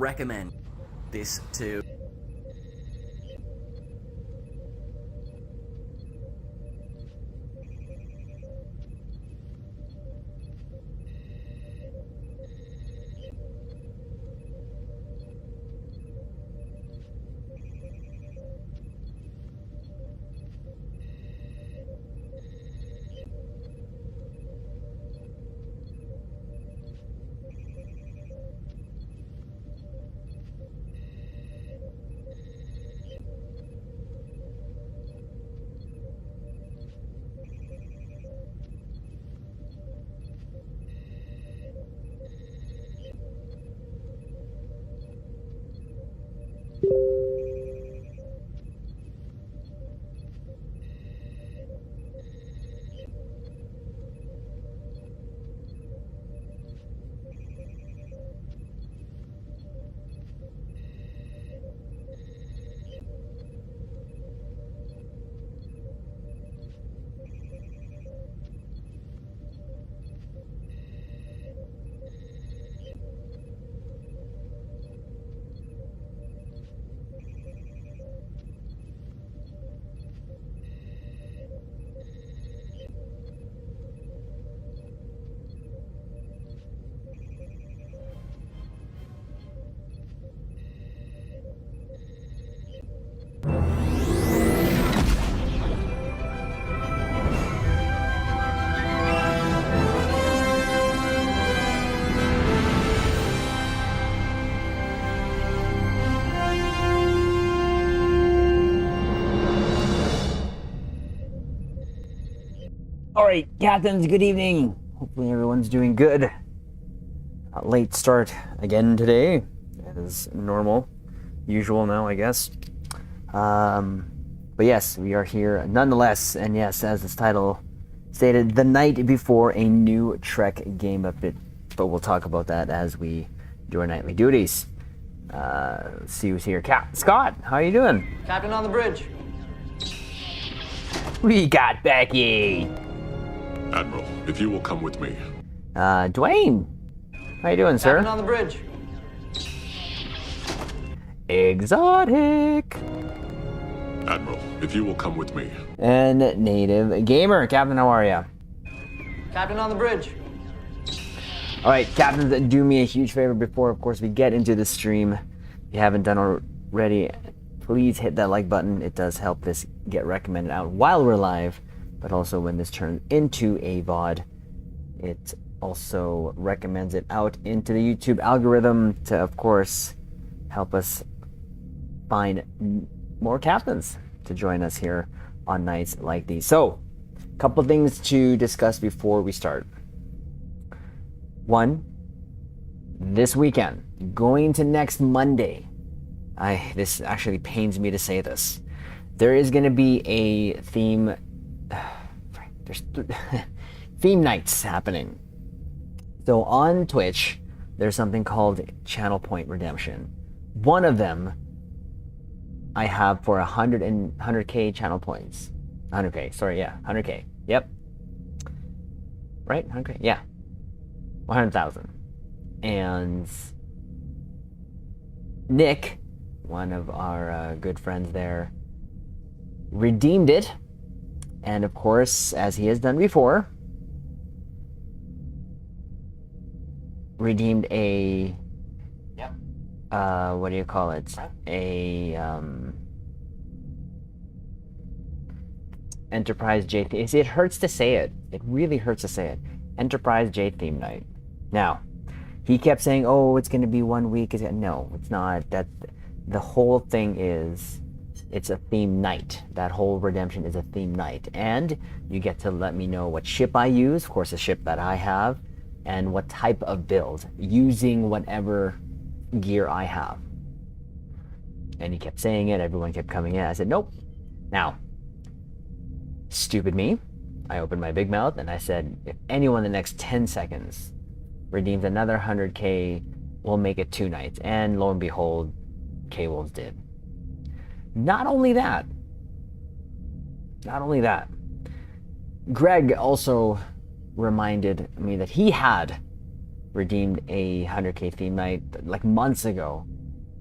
recommend this to. Alright, captains, good evening. Hopefully everyone's doing good. Late start again today, as normal. Usual now, I guess. But yes, we are here nonetheless, and yes, as this title stated, the night before a new Trek game update. But we'll talk about that as we do our nightly duties. Let's see who's here. Scott, how you doing? Captain on the bridge. We got Becky. Admiral, if you will come with me. Dwayne, how you doing, sir? Captain on the bridge. Exotic. Admiral, if you will come with me. And Native Gamer. Captain, how are ya? Captain on the bridge. Alright, captains, do me a huge favor before, of course, we get into the stream. If you haven't done already, please hit that like button. It does help this get recommended out while we're live, but also when this turns into a VOD, it also recommends it out into the YouTube algorithm to, of course, help us find more captains to join us here on nights like these. So, a couple things to discuss before we start. One, this weekend, going to next Monday, this actually pains me to say this, there is going to be a theme nights happening. So on Twitch, there's something called Channel Point Redemption. One of them I have for 100k channel points. 100k, sorry, yeah, 100k. Yep. Right? 100k? Yeah. 100,000. And Nick, one of our good friends there, redeemed it. And of course, as he has done before, redeemed a what do you call it? A Enterprise J theme. It hurts to say it. It really hurts to say it. Enterprise J theme night. Now, he kept saying, "Oh, it's going to be 1 week." No, it's not. That the whole thing is, it's a theme night. That whole redemption is a theme night, and you get to let me know what ship I use. Of course, the ship that I have, and what type of build, using whatever gear I have. And he kept saying it, everyone kept coming in. I said, nope. Now, stupid me, I opened my big mouth and I said, if anyone in the next 10 seconds redeems another 100k, we'll make it 2 nights. And lo and behold, K-Wolves did. Not only that, Greg also reminded me that he had redeemed a 100k theme night like months ago,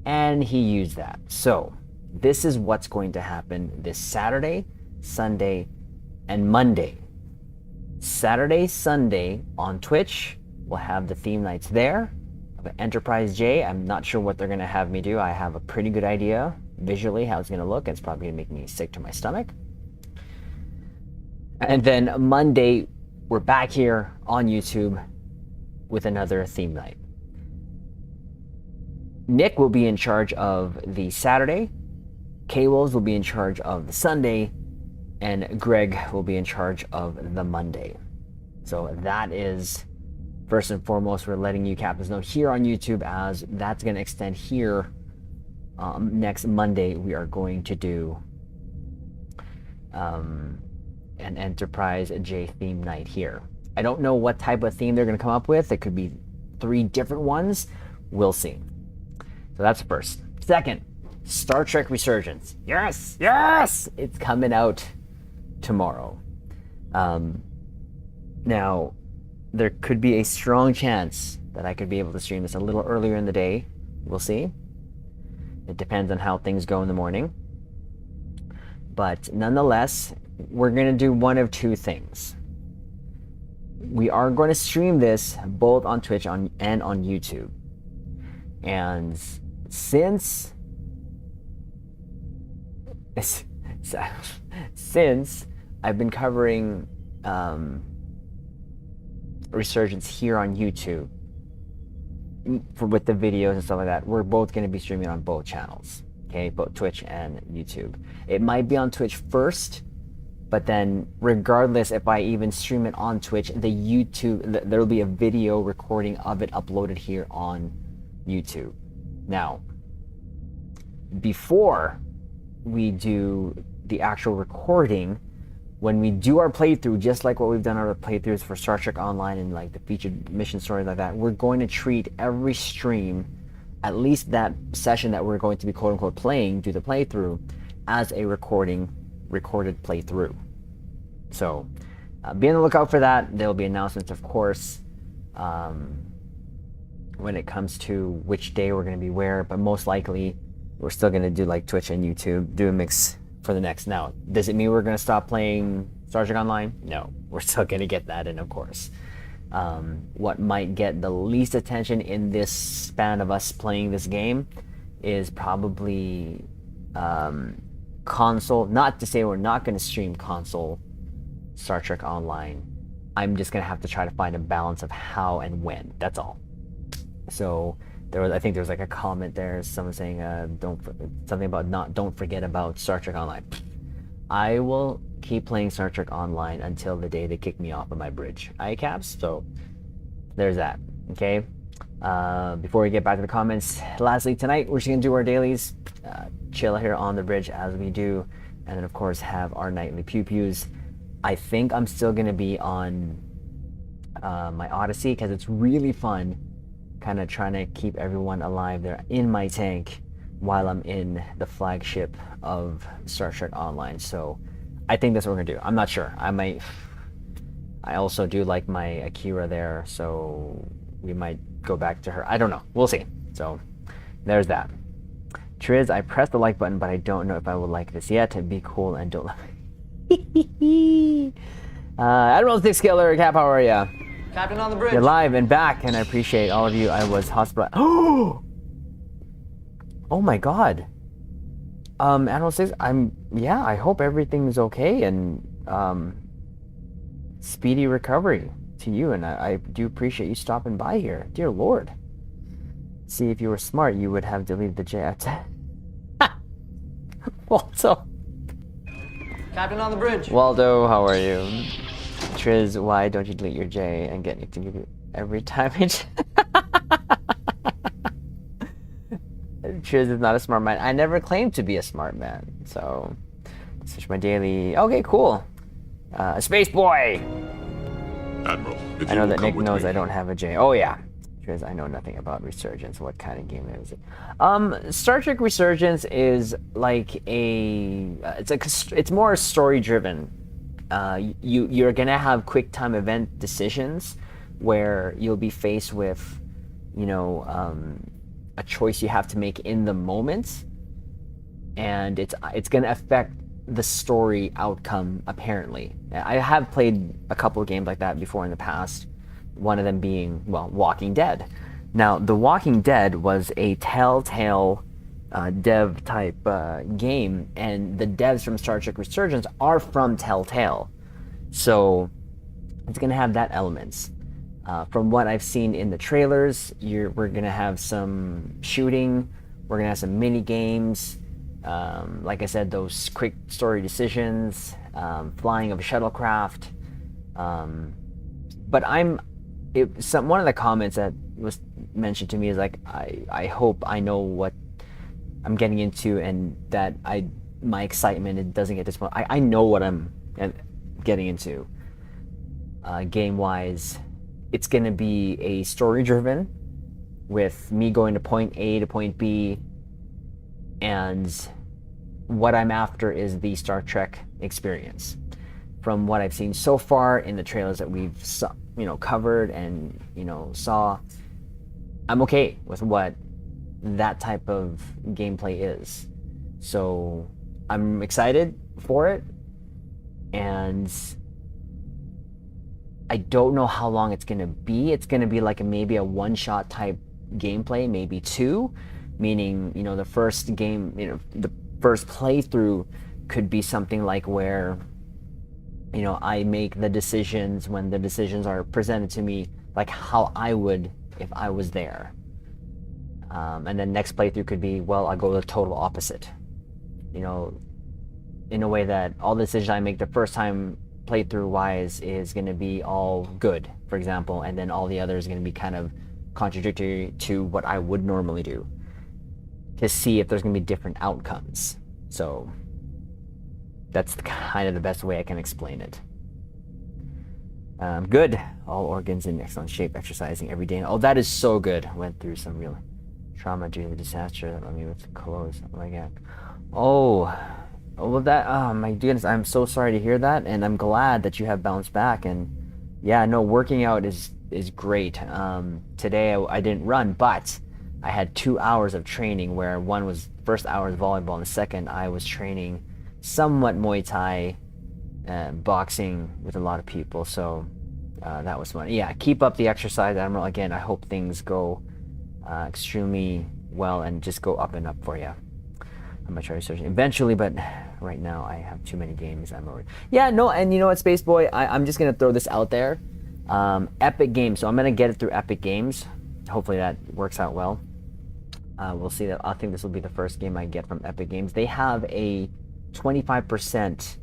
and he used that. So this is what's going to happen this Saturday, Sunday, and Monday. Saturday, Sunday on Twitch, we'll have the theme nights there. Enterprise J, I'm not sure what they're going to have me do. I have a pretty good idea visually how it's going to look. It's probably going to make me sick to my stomach. And then Monday, we're back here on YouTube with another theme night. Nick will be in charge of the Saturday, K-Wolves will be in charge of the Sunday, and Greg will be in charge of the Monday. So that is, first and foremost, we're letting you captains know here on YouTube, as that's going to extend here. Next Monday, we are going to do an Enterprise J theme night here. I don't know what type of theme they're going to come up with. It could be 3 different ones. We'll see. So that's first. Second, Star Trek Resurgence. Yes, yes! It's coming out tomorrow. Now, there could be a strong chance that I could be able to stream this a little earlier in the day. We'll see. It depends on how things go in the morning. But nonetheless, we're going to do one of 2 things. We are going to stream this both on Twitch and on YouTube. And since I've been covering Resurgence here on YouTube with the videos and stuff like that, we're both going to be streaming on both channels, okay, both Twitch and YouTube. It might be on Twitch first, but then regardless, if I even stream it on Twitch, there'll be a video recording of it uploaded here on YouTube. Now, before we do the actual recording, when we do our playthrough, just like what we've done our playthroughs for Star Trek Online and like the featured mission stories like that, we're going to treat every stream, at least that session that we're going to be quote unquote playing, do the playthrough, as a recorded playthrough. So be on the lookout for that. There'll be announcements, of course, when it comes to which day we're going to be where, but most likely we're still going to do like Twitch and YouTube, do a mix for the next. Now, does it mean we're going to stop playing Star Trek Online? No, we're still going to get that in, of course. What might get the least attention in this span of us playing this game is probably console. Not to say we're not going to stream console Star Trek Online. I'm just going to have to try to find a balance of how and when. That's all. So I think there was like a comment there, someone saying something about don't forget about Star Trek Online. I will keep playing Star Trek Online until the day they kick me off of my bridge. ICAPS, so there's that. Okay. Before we get back to the comments, lastly, tonight we're just gonna do our dailies, chill here on the bridge as we do, and then of course have our nightly pew-pews. I think I'm still gonna be on my Odyssey because it's really fun, kind of trying to keep everyone alive there in my tank while I'm in the flagship of Star Trek Online. So I think that's what we're gonna do. I'm not sure. I also do like my Akira there, so we might go back to her. I don't know. We'll see. So there's that. Triz, I pressed the like button, but I don't know if I will like this yet. Be cool and don't like Admiral Thick Skiller, Cap, how are ya? Captain on the bridge. You're live and back, and I appreciate all of you. I was hospitalized. Oh my god. Admiral Six, I hope everything's okay and speedy recovery to you, and I do appreciate you stopping by here. Dear Lord. See, if you were smart, you would have deleted the J. Waldo. Captain on the bridge. Waldo, how are you? Triz, why don't you delete your J and get Nick to give you every time it... Triz is not a smart man. I never claimed to be a smart man. So, switch my daily... Okay, cool. Space Boy! Admiral, if I know you will that come Nick with knows me. I don't have a J. Oh, yeah. Triz, I know nothing about Resurgence. What kind of game is it? Star Trek Resurgence is like it's more story-driven. You're gonna have quick time event decisions where you'll be faced with, a choice you have to make in the moment, and it's going to affect the story outcome. Apparently, I have played a couple of games like that before in the past. One of them being, Walking Dead. Now, The Walking Dead was a Telltale dev type game, and the devs from Star Trek Resurgence are from Telltale, so it's going to have that elements. From what I've seen in the trailers, we're going to have some shooting, we're going to have some mini games, like I said, those quick story decisions, flying of a shuttlecraft. But one of the comments that was mentioned to me is like, I hope I know what I'm getting into, and that my excitement, it doesn't get disappointed. I know what I'm getting into. Game wise, it's going to be a story driven, with me going to point A to point B, and what I'm after is the Star Trek experience. From what I've seen so far in the trailers that we've covered and saw, I'm okay with what that type of gameplay is. So I'm excited for it, and I don't know how long it's going to be. It's going to be like maybe a one-shot type gameplay, maybe two, meaning, the first game, the first playthrough could be something like where, I make the decisions when the decisions are presented to me, like how I would if I was there. And then next playthrough could be, I'll go the total opposite. In a way that all the decisions I make the first time playthrough wise is going to be all good, for example, and then all the others are going to be kind of contradictory to what I would normally do, to see if there's going to be different outcomes. So that's kind of the best way I can explain it. Good. All organs in excellent shape, exercising every day. Oh, that is so good. Went through some real trauma due to the disaster that left me with clothes. Oh my God. Oh, well, my goodness, I'm so sorry to hear that, and I'm glad that you have bounced back. And yeah, no, working out is great. Today I didn't run, but I had 2 hours of training, where one was first hour was volleyball, and the second I was training somewhat Muay Thai, boxing with a lot of people. So that was fun. Yeah, keep up the exercise, Admiral. Again, I hope things go extremely well and just go up and up for you. I'm gonna try researching eventually, but right now I have too many games. And you know what, Space Boy, I'm just gonna throw this out there. Epic Games. So I'm gonna get it through Epic Games. Hopefully that works out well. We'll see. That I think this will be the first game I get from Epic Games. They have a 25%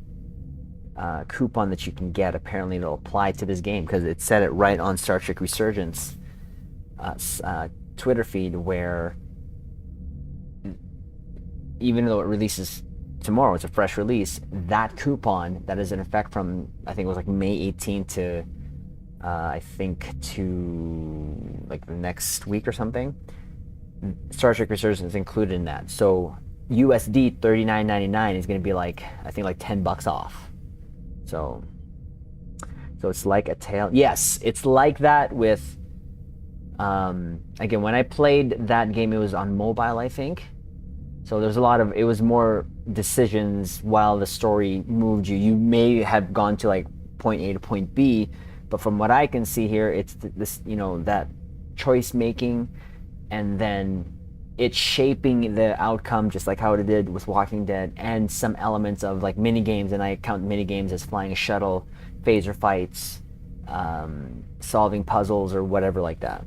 coupon that you can get. Apparently it'll apply to this game, because it said it right on Star Trek Resurgence Twitter feed, where even though it releases tomorrow, it's a fresh release, that coupon that is in effect from, I think it was like May 18th to I think to like the next week or something, Star Trek Resurgence is included in that. So USD $39.99 is going to be like, I think like $10 off. So it's like a tail. Yes, it's like that with again, when I played that game, it was on mobile, I think. So there's it was more decisions while the story moved you. You may have gone to like point A to point B, but from what I can see here, it's this, that choice making, and then it's shaping the outcome, just like how it did with Walking Dead, and some elements of like mini games, and I count mini games as flying a shuttle, phaser fights, solving puzzles or whatever like that.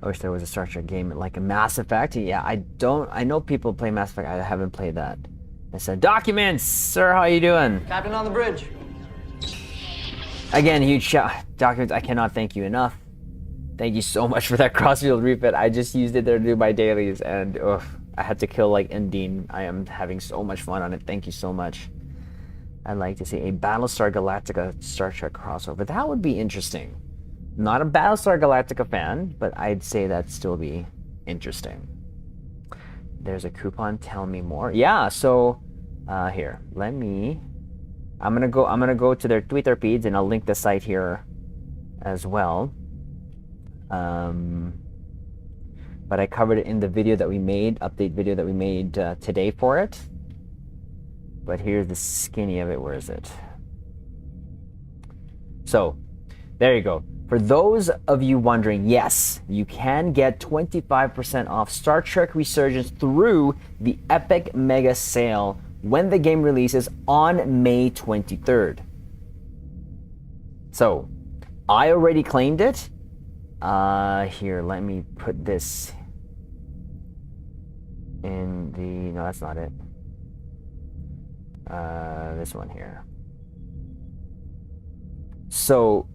I wish there was a Star Trek game like a Mass Effect. Yeah, I know people play Mass Effect. I haven't played that. I said, documents, sir, how you doing? Captain on the bridge. Again, huge shout. Documents, I cannot thank you enough. Thank you so much for that crossfield refit. I just used it there to do my dailies, and I had to kill like Endine. I am having so much fun on it. Thank you so much. I'd like to see a Battlestar Galactica Star Trek crossover. That would be interesting. Not a Battlestar Galactica fan, but I'd say that'd still be interesting. There's a coupon. Tell me more. Yeah. So here, I'm gonna go to their Twitter feeds, and I'll link the site here as well. But I covered it in the video that we made, update video that we made today for it. But here's the skinny of it. Where is it? So, there you go. For those of you wondering, yes, you can get 25% off Star Trek Resurgence through the Epic Mega Sale when the game releases on May 23rd. So, I already claimed it. Here, let me put this in the... No, that's not it. This one here. So,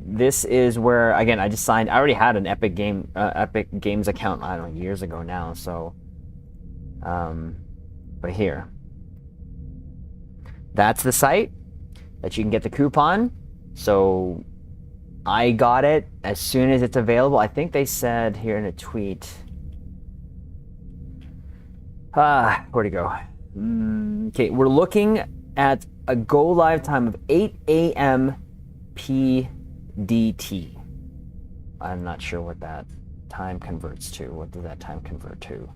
this is where, again, I just signed. I already had an Epic Games account, I don't know, years ago now. So, but here, that's the site that you can get the coupon. So, I got it as soon as it's available. I think they said here in a tweet. Where'd it go? Okay, we're looking at a go live time of 8 a.m. PDT. I'm not sure what that time converts to. What does that time convert to?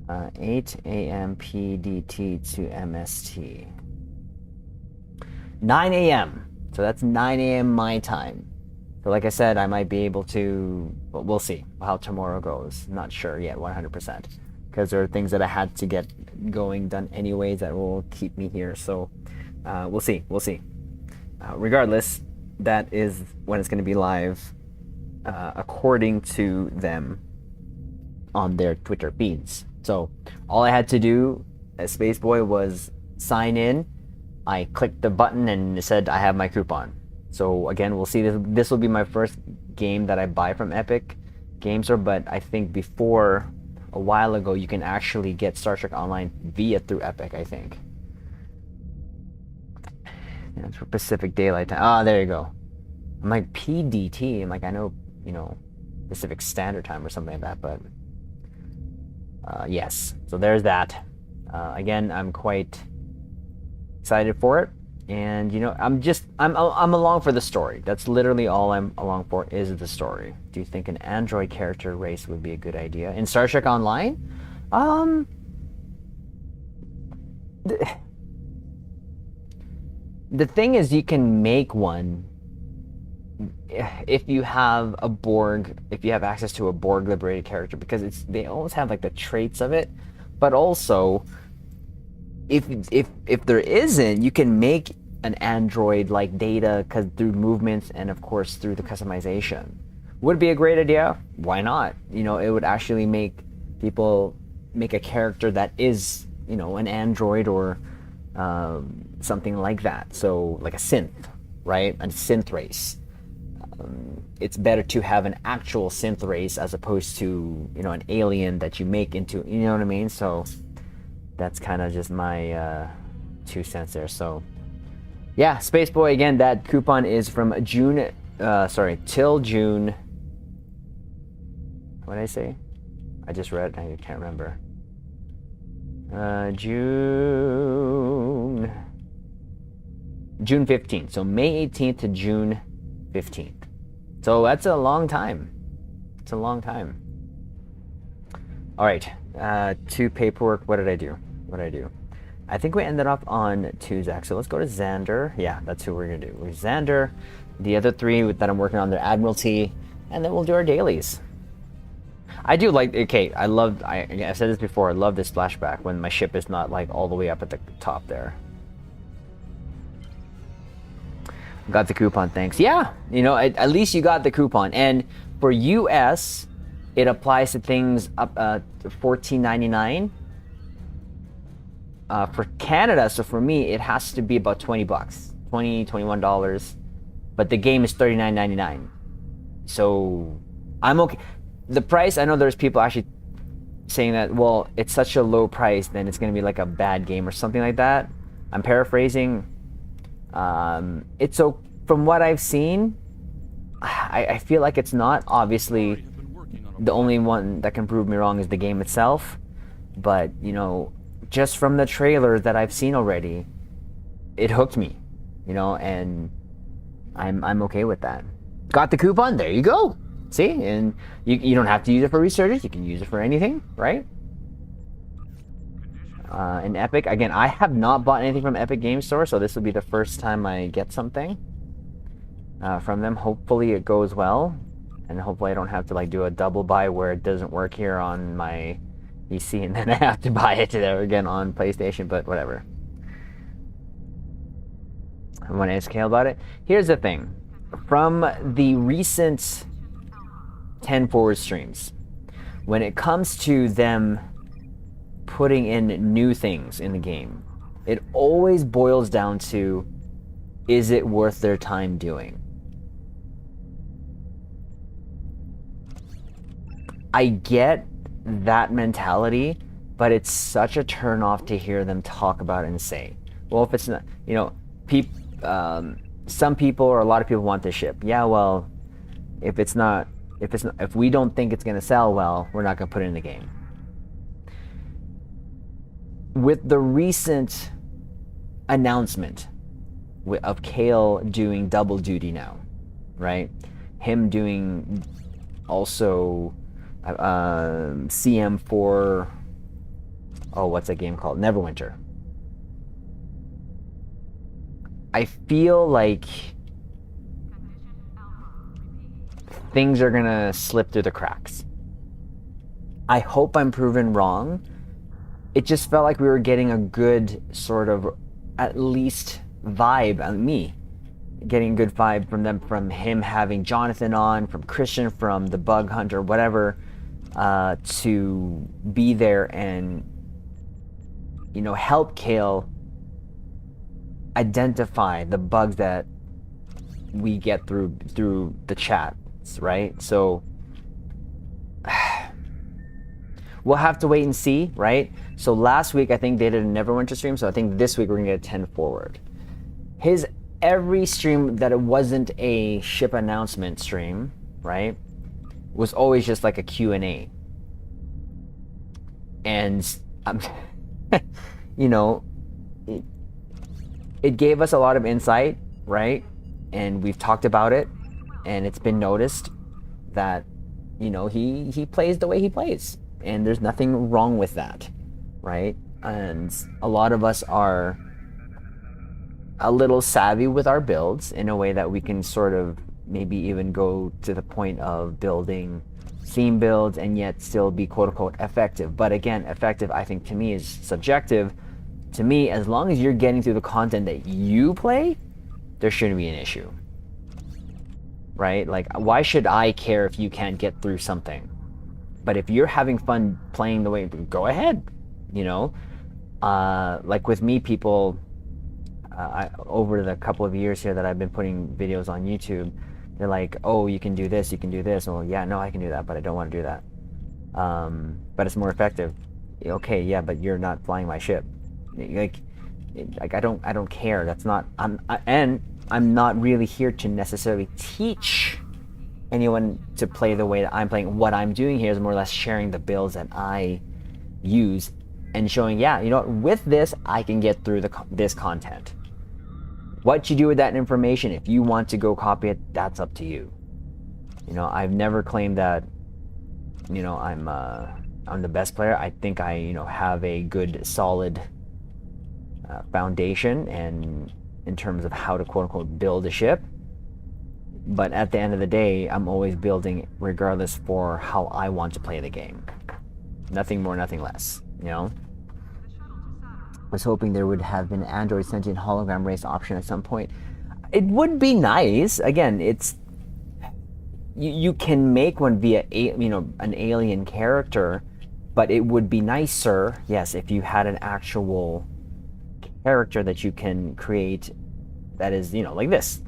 8 a.m. PDT to MST. 9 a.m. So that's 9 a.m. my time. So like I said, I might be able to, well, we'll see how tomorrow goes. Not sure yet, 100%. Because there are things that I had to get done anyways that will keep me here. So we'll see. Regardless, that is when it's going to be live according to them on their Twitter feeds. So all I had to do as Spaceboy was sign in. I clicked the button and it said I have my coupon. So again, we'll see. This will be my first game that I buy from Epic Games Store, but I think before, a while ago, you can actually get Star Trek Online through Epic, I think. Yeah, it's for Pacific Daylight Time. Ah, there you go. I'm like PDT. I'm like, I know, Pacific Standard Time or something like that, but yes. So there's that. Again, I'm quite excited for it, and I'm along for the story. That's literally all I'm along for, is the story. Do you think an android character race would be a good idea in Star Trek Online? The thing is, you can make one if you have access to a Borg liberated character, because they always have like the traits of it, but also if there isn't, you can make an android like Data, because through movements and of course through the customization. Would it be a great idea? Why not? It would actually make people make a character that is, an android or something like that. So like a synth, right? A synth race. It's better to have an actual synth race as opposed to, an alien that you make into, you know what I mean? So that's kind of just my 2 cents there. So yeah, Spaceboy, again, that coupon is from till June. What did I say? I just read, I can't remember. June 15th. So May 18th to June 15th. So that's a long time. It's a long time. All right, to paperwork. What did I do? I think we ended up on Tuzak. So let's go to Xander. Yeah, that's who we're gonna do. We're Xander. The other three that I'm working on, they're Admiralty, and then we'll do our dailies. I do like. Okay, I said this before. I love this flashback when my ship is not like all the way up at the top there. Got the coupon, thanks. Yeah, at least you got the coupon. And for US, it applies to things up to $14.99. For Canada, so for me, it has to be about $20, $21. But the game is $39.99. So I'm okay. The price, I know there's people actually saying that, well, it's such a low price, then it's going to be like a bad game or something like that. I'm paraphrasing. It's so, from what I've seen, I feel like it's not. Obviously, the only one that can prove me wrong is the game itself. But, just from the trailer that I've seen already, it hooked me, and I'm okay with that. Got the coupon, there you go. See, and you don't have to use it for Resurgence, you can use it for anything, right? In Epic, again, I have not bought anything from Epic Game Store, so this will be the first time I get something from them. Hopefully it goes well, and hopefully I don't have to like do a double buy where it doesn't work here on my PC and then I have to buy it there again on PlayStation, but whatever. I want to ask Kale about it. Here's the thing. From the recent 10 forward streams, when it comes to them putting in new things in the game, it always boils down to, is it worth their time doing? I get that mentality, but it's such a turn off to hear them talk about it and say, well, if it's not, you know, some people or a lot of people want this ship. Yeah, well, if we don't think it's going to sell well, we're not going to put it in the game. With the recent announcement of Kale doing double duty now, right? Him doing also CM for, oh, what's that game called? Neverwinter. I feel like things are gonna slip through the cracks. I hope I'm proven wrong. It just felt like we were getting a good sort of, at least vibe on me. Getting a good vibe from them, from him having Jonathan on, from Christian, from the Bug Hunter, whatever, to be there and, you know, help Kale identify the bugs that we get through the chats, right? So we'll have to wait and see, right? So last week I think they did a Neverwinter stream, so I think this week we're gonna get a 10 forward. His every stream that it wasn't a ship announcement stream, right, was always just like a Q&A. And you know, it gave us a lot of insight, right? And we've talked about it, and it's been noticed that, you know, he plays the way he plays, and there's nothing wrong with that, right? And a lot of us are a little savvy with our builds in a way that we can sort of maybe even go to the point of building theme builds and yet still be quote-unquote effective. But again, effective, I think, to me is subjective. To me, as long as you're getting through the content that you play, there shouldn't be an issue, right? Like, why should I care if you can't get through something? But if you're having fun playing the way, go ahead, you know? Like with me, people, over the couple of years here that I've been putting videos on YouTube, they're like, oh, you can do this, you can do this. Well, yeah, no, I can do that, but I don't want to do that. But it's more effective. Okay, yeah, but you're not flying my ship. Like I don't care. That's not. I'm not really here to necessarily teach anyone to play the way that I'm playing. What I'm doing here is more or less sharing the builds that I use and showing, yeah, you know what, with this I can get through this content. What you do with that information, if you want to go copy it, that's up to you. You know, I've never claimed that, you know, I'm the best player. I think I, you know, have a good solid foundation and in terms of how to quote unquote build a ship. But at the end of the day, I'm always building regardless for how I want to play the game. Nothing more, nothing less, you know? I was hoping there would have been Android sentient hologram race option at some point. It would be nice. Again, it's you can make one via an alien character, but it would be nicer, yes, if you had an actual character that you can create that is, you know, like this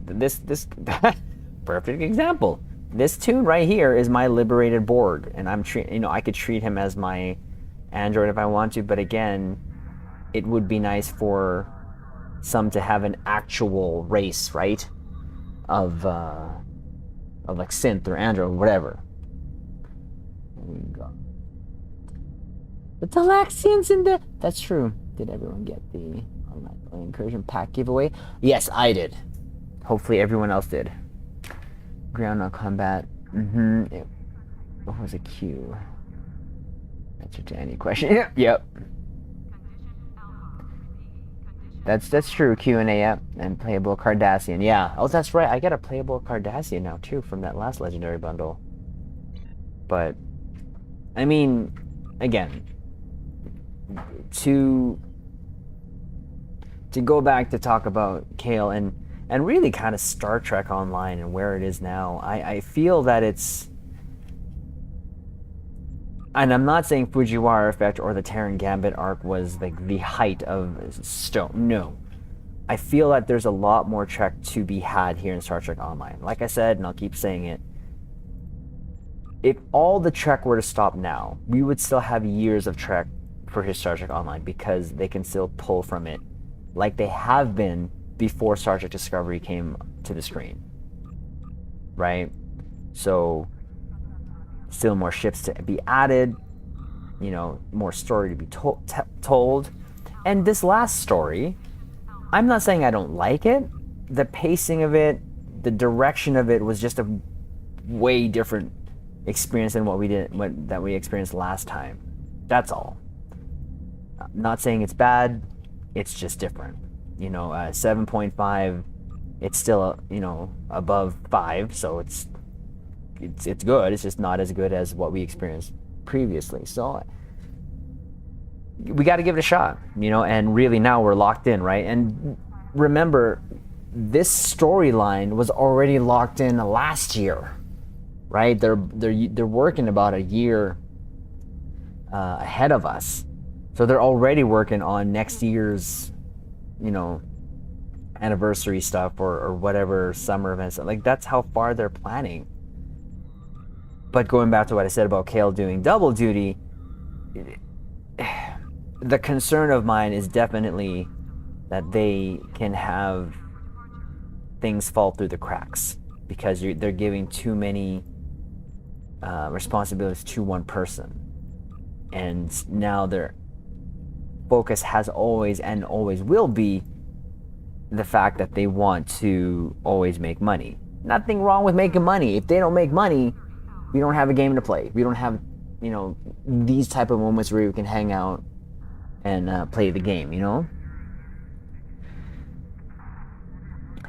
perfect example. This tune right here is my liberated Borg, and I could treat him as my android if I want to, but again, it would be nice for some to have an actual race, right? Of like synth or android or whatever. There we go. The Talaxians in the... That's true. Did everyone get the incursion pack giveaway? Yes, I did. Hopefully everyone else did. Ground on combat. What was a Q? Answer to any question. Yep. That's true. Q&A, yep. And playable Cardassian. Yeah. Oh, that's right. I get a playable Cardassian now, too, from that last Legendary bundle. But, I mean, again, to go back to talk about Kale and really kind of Star Trek Online and where it is now, I feel that it's... And I'm not saying Fujiwara Effect or the Terran Gambit arc was like the height of Stone. No. I feel that there's a lot more Trek to be had here in Star Trek Online. Like I said, and I'll keep saying it, if all the Trek were to stop now, we would still have years of Trek for his Star Trek Online because they can still pull from it like they have been before Star Trek Discovery came to the screen. Right? So... still more ships to be added, more story to be told. And this last story, I'm not saying I don't like it. The pacing of it, the direction of it was just a way different experience than what we experienced last time. That's all. I'm not saying it's bad, it's just different. 7.5, it's still, above 5, so it's good. It's just not as good as what we experienced previously. So we got to give it a shot, and really now we're locked in, right? And remember, this storyline was already locked in last year, right? They're working about a year ahead of us. So they're already working on next year's, anniversary stuff or whatever summer events. Like, that's how far they're planning. But going back to what I said about Kale doing double duty, the concern of mine is definitely that they can have things fall through the cracks because they're giving too many responsibilities to one person. And now their focus has always and always will be the fact that they want to always make money. Nothing wrong with making money. If they don't make money, we don't have a game to play. We don't have, these type of moments where we can hang out and play the game,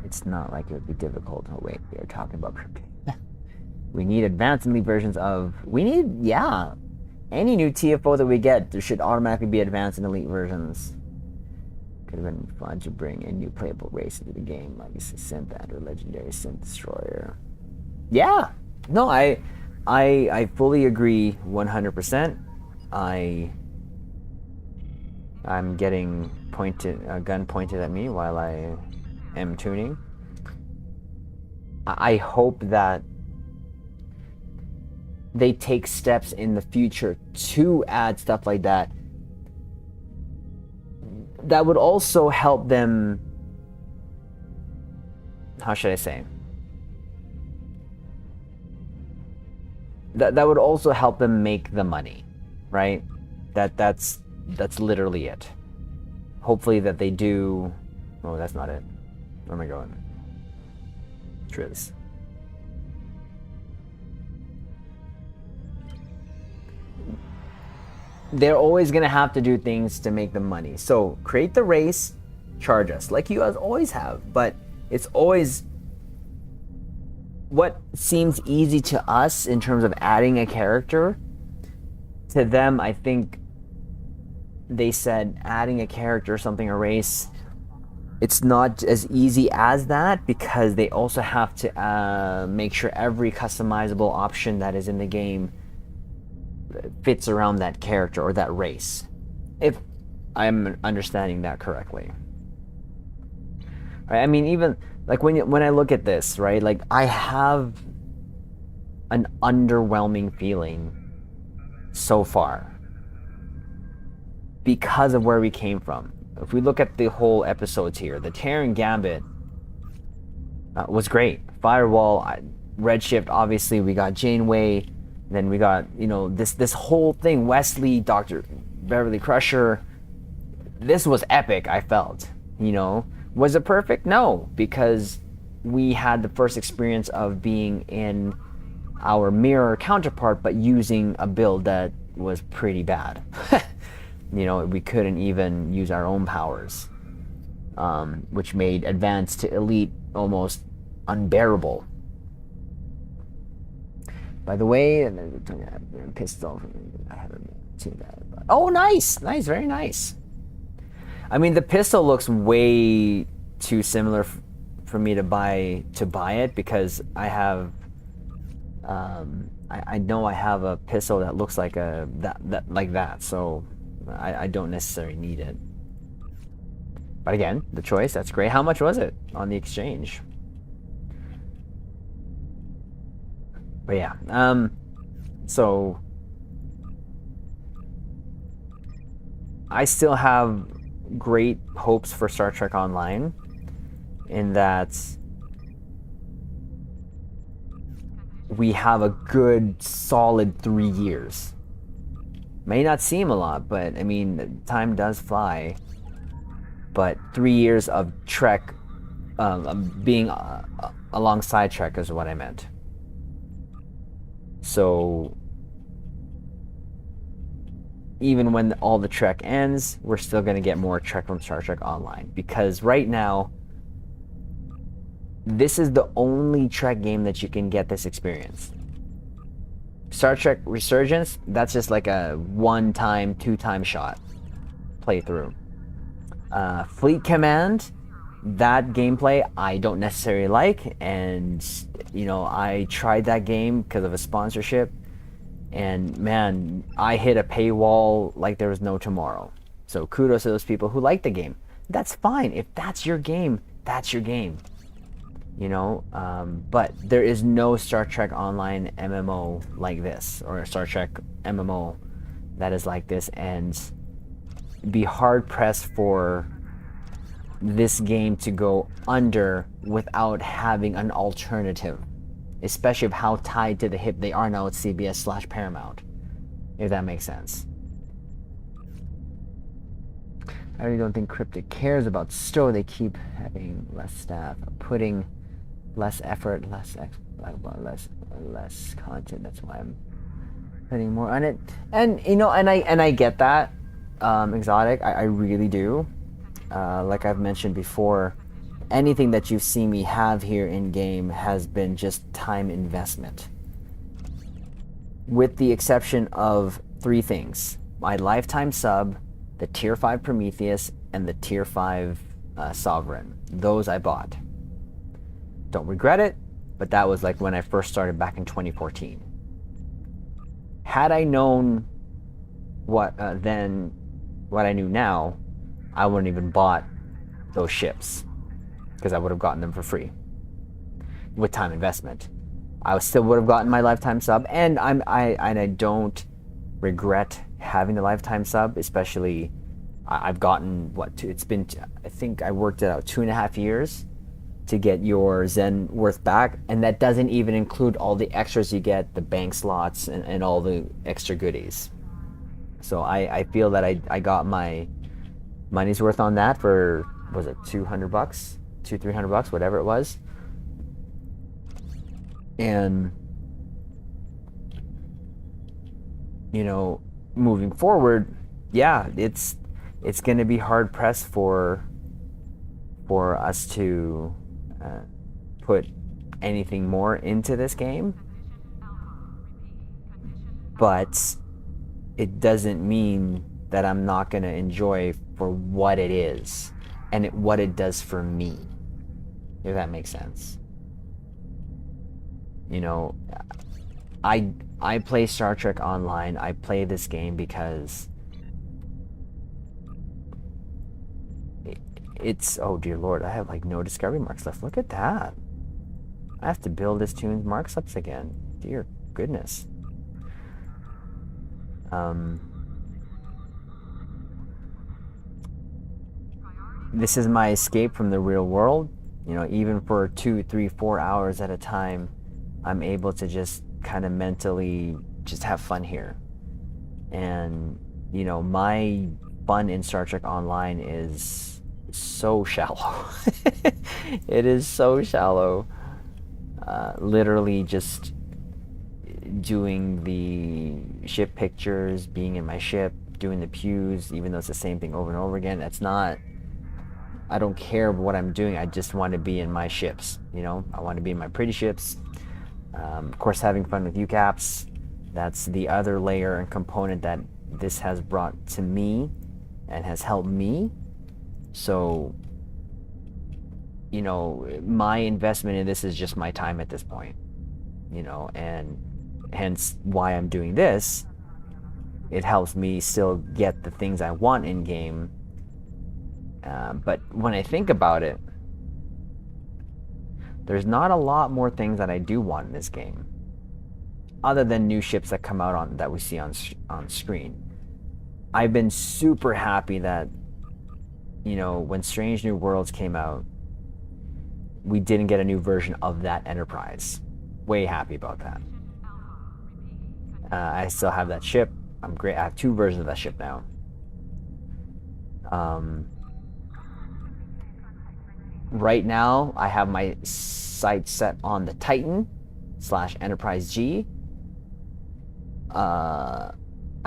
It's not like it would be difficult. Oh, wait, we are talking about... We need advanced elite versions of... Any new TFO that we get, there should automatically be advanced and elite versions. Could have been fun to bring a new playable race into the game, like a synth or legendary synth destroyer. Yeah! No, I fully agree 100%. I'm getting a gun pointed at me while I am tuning. I hope that they take steps in the future to add stuff like that. That would also help them, how should I say? That would also help them make the money, right? That's literally it. Hopefully that they do... Oh, that's not it. Where am I going? Triz. They're always going to have to do things to make the money. So create the race, charge us, like you guys always have. But it's always what seems easy to us in terms of adding a character. To them, I think they said adding a character, something, a race, it's not as easy as that because they also have to make sure every customizable option that is in the game fits around that character or that race, if I'm understanding that correctly. Right? I mean, even like when I look at this, right, like I have an underwhelming feeling so far because of where we came from. If we look at the whole episodes here, the Terran Gambit was great. Firewall, Redshift, obviously we got Janeway. Then we got, this whole thing, Wesley, Dr. Beverly Crusher. This was epic, I felt, Was it perfect? No, because we had the first experience of being in our mirror counterpart, but using a build that was pretty bad. You know, we couldn't even use our own powers, which made advanced to elite almost unbearable. By the way, pistol. I haven't seen that. But, oh, nice, very nice. I mean, the pistol looks way too similar for me to buy it, because I have. I know I have a pistol that looks like that, so I don't necessarily need it. But again, the choice, that's great. How much was it on the exchange? But yeah, so I still have great hopes for Star Trek Online, in that we have a good solid 3 years. May not seem a lot, but I mean, time does fly. But 3 years of Trek, being alongside Trek is what I meant. So even when all the Trek ends, we're still going to get more Trek from Star Trek Online, because right now this is the only Trek game that you can get this experience. Star Trek Resurgence, that's just like a 1-time, 2-time shot playthrough. Fleet Command, that gameplay I don't necessarily like, and you know, I tried that game because of a sponsorship, and man, I hit a paywall like there was no tomorrow. So kudos to those people who like the game. That's fine. If that's your game, that's your game. You know, but there is no Star Trek Online MMO like this, or a Star Trek MMO that is like this, and be hard pressed for this game to go under without having an alternative, especially of how tied to the hip they are now at CBS/Paramount, if that makes sense. I really don't think Cryptic cares about Stowe. They keep having less staff, putting less effort, less content. That's why I'm putting more on it. And you know, and I get that, Exotic. I really do. Like I've mentioned before, anything that you've seen me have here in game has been just time investment, with the exception of 3 things: my lifetime sub, the tier 5 Prometheus, and the tier 5 Sovereign. Those I bought. Don't regret it, but that was like when I first started back in 2014. Had I known what what I knew now, I wouldn't even bought those ships, because I would have gotten them for free with time investment. I still would have gotten my lifetime sub, and I don't regret having the lifetime sub, especially I've gotten it's been, I think I worked it out 2.5 years to get your Zen worth back, and that doesn't even include all the extras you get, the bank slots and all the extra goodies. So I feel that I got my money's worth on that for, was it $200, $200-300, whatever it was. And you know, moving forward, yeah, it's going to be hard pressed for us to put anything more into this game, but it doesn't mean that I'm not going to enjoy for what it is and what it does for me, if that makes sense. You know, I play Star Trek Online. I play this game because it's, oh dear Lord, I have like no discovery marks left. Look at that. I have to build this tune's marks up again. Dear goodness. This is my escape from the real world. You know, even for 2, 3, 4 hours at a time, I'm able to just kind of mentally just have fun here. And you know, my fun in Star Trek Online is so shallow. It is so shallow. Literally just doing the ship pictures, being in my ship, doing the pews, even though it's the same thing over and over again. That's not, I don't care what I'm doing. I just want to be in my ships, you know? I want to be in my pretty ships. Of course, having fun with UCAPs. That's the other layer and component that this has brought to me and has helped me. So, you know, my investment in this is just my time at this point, you know, and hence why I'm doing this. It helps me still get the things I want in game. But when I think about it, there's not a lot more things that I do want in this game, other than new ships that come out on that we see on screen. I've been super happy that, you know, when Strange New Worlds came out, we didn't get a new version of that Enterprise. Way happy about that. I still have that ship. I'm great. I have 2 versions of that ship now. Right now, I have my sights set on the Titan / Enterprise G. I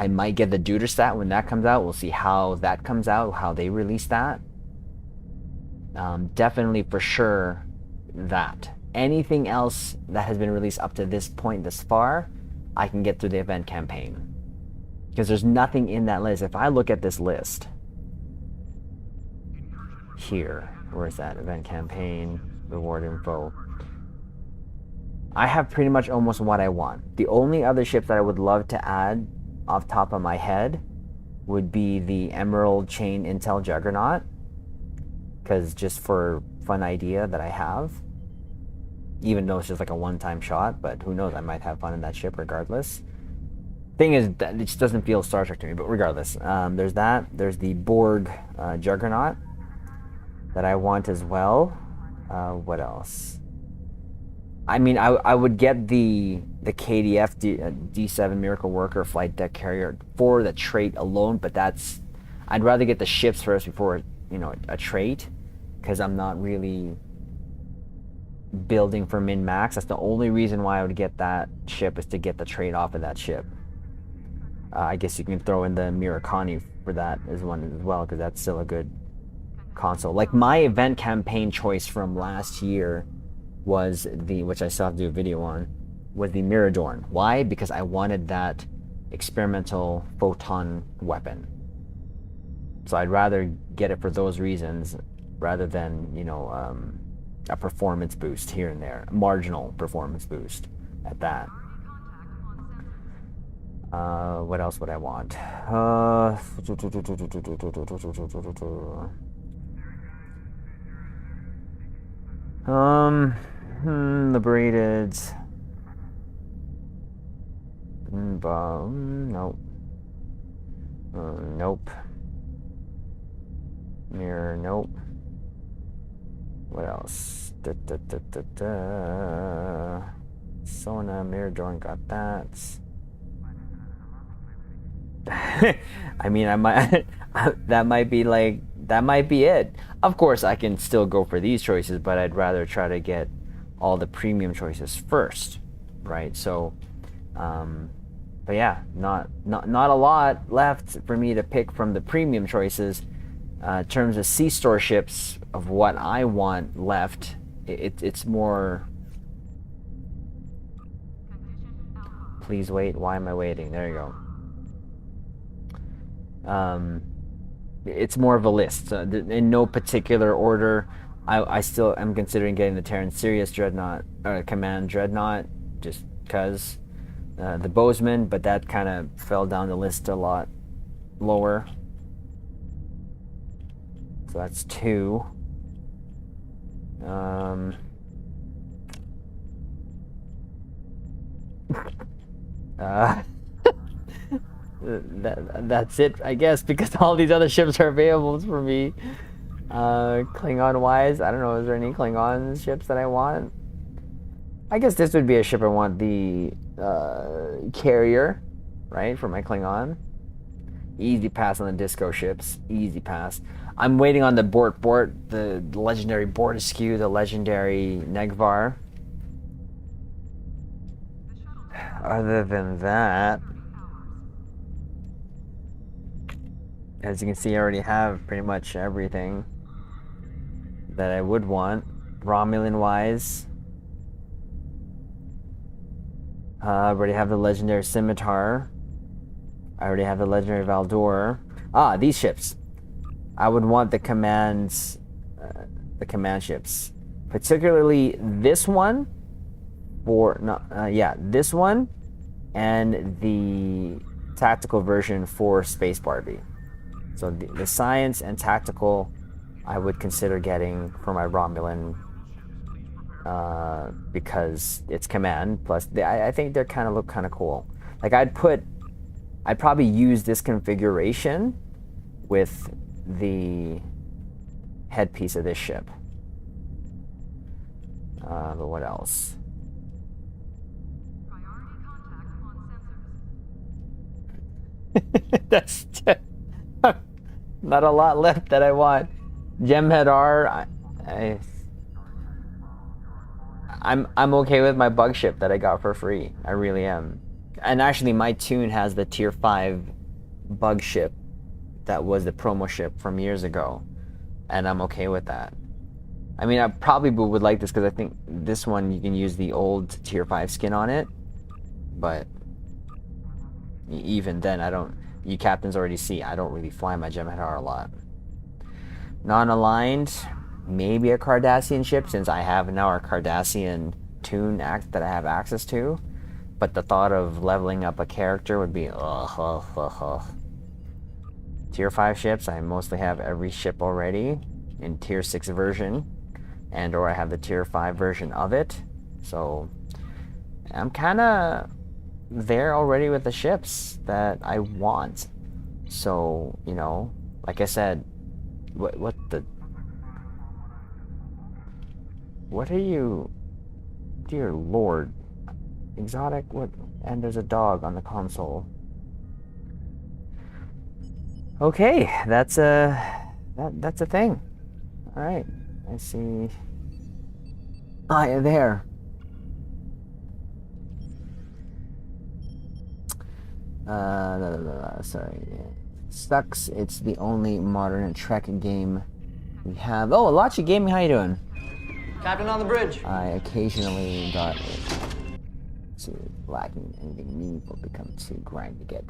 might get the Deuterstat when that comes out. We'll see how that comes out, how they release that. Definitely for sure that. Anything else that has been released up to this point, this far, I can get through the event campaign. Because there's nothing in that list. If I look at this list here, where's that? Event campaign, reward info. I have pretty much almost what I want. The only other ships that I would love to add off top of my head would be the Emerald Chain Intel Juggernaut, because just for fun idea that I have, even though it's just like a one-time shot, but who knows, I might have fun in that ship regardless. Thing is, that it just doesn't feel Star Trek to me, but regardless, there's that. There's the Borg Juggernaut that I want as well. What else? I mean, I would get the KDF D7 Miracle Worker Flight Deck Carrier for the trait alone, but that's, I'd rather get the ships first before, you know, a trait, because I'm not really building for min-max. That's the only reason why I would get that ship, is to get the trait off of that ship. I guess you can throw in the Mirakani for that as one as well, because that's still a good console. Like my event campaign choice from last year was the, which I still have to do a video on, was the Miradorn. Why? Because I wanted that experimental photon weapon. So I'd rather get it for those reasons rather than, you know, a performance boost here and there, a marginal performance boost at that. What else would I want? Liberated. Nope. Nope. Mirror, nope. What else? Sona, Miradorn, got that. I mean, I might that might be like, that might be it. Of course, I can still go for these choices, but I'd rather try to get all the premium choices first, right? So, but yeah, not a lot left for me to pick from the premium choices. In terms of C-store ships of what I want left, it's more. Please wait. Why am I waiting? There you go. It's more of a list. In no particular order. I still am considering getting the Terran Sirius Dreadnought, or Command Dreadnought, just because. The Bozeman, but that kind of fell down the list a lot lower. So that's 2. That's it, I guess, because all these other ships are available for me. Klingon wise, I don't know, is there any Klingon ships that I want? I guess this would be a ship I want, the carrier, right, for my Klingon. Easy pass on the disco ships. Easy pass. I'm waiting on the the legendary Bortesque, the legendary Negvar. Other than that, as you can see, I already have pretty much everything that I would want, Romulan-wise. I already have the legendary Scimitar. I already have the legendary Valdor. Ah, these ships. I would want the command ships, particularly this one. This one, and the tactical version for Space Barbie. So the science and tactical, I would consider getting for my Romulan, because it's command. Plus, I think they look kind of cool. Like I'd probably use this configuration with the headpiece of this ship. But what else? That's not a lot left that I want. Gemhead R, I'm okay with my bug ship that I got for free. I really am. And actually, my tune has the tier 5 bug ship that was the promo ship from years ago, and I'm okay with that. I mean, I probably would like this because I think this one you can use the old tier 5 skin on it, but even then, you captains already see, I don't really fly my Gemhead R a lot. Non-aligned, maybe a Cardassian ship, since I have now a Cardassian tune act that I have access to. But the thought of leveling up a character would be, Tier 5 ships, I mostly have every ship already in Tier 6 version, or I have the Tier 5 version of it. So, I'm kind of there already with the ships that I want. So, like I said, what are you, dear Lord, exotic, what? And there's a dog on the console. Okay, that's a thing. All right, I see. Ah, yeah, there. Sorry. Sucks. It's the only modern Trek game we have. Oh, Alachi Gaming, how you doing? Captain on the bridge. I occasionally got it to lacking anything meaningful, become too grind to get.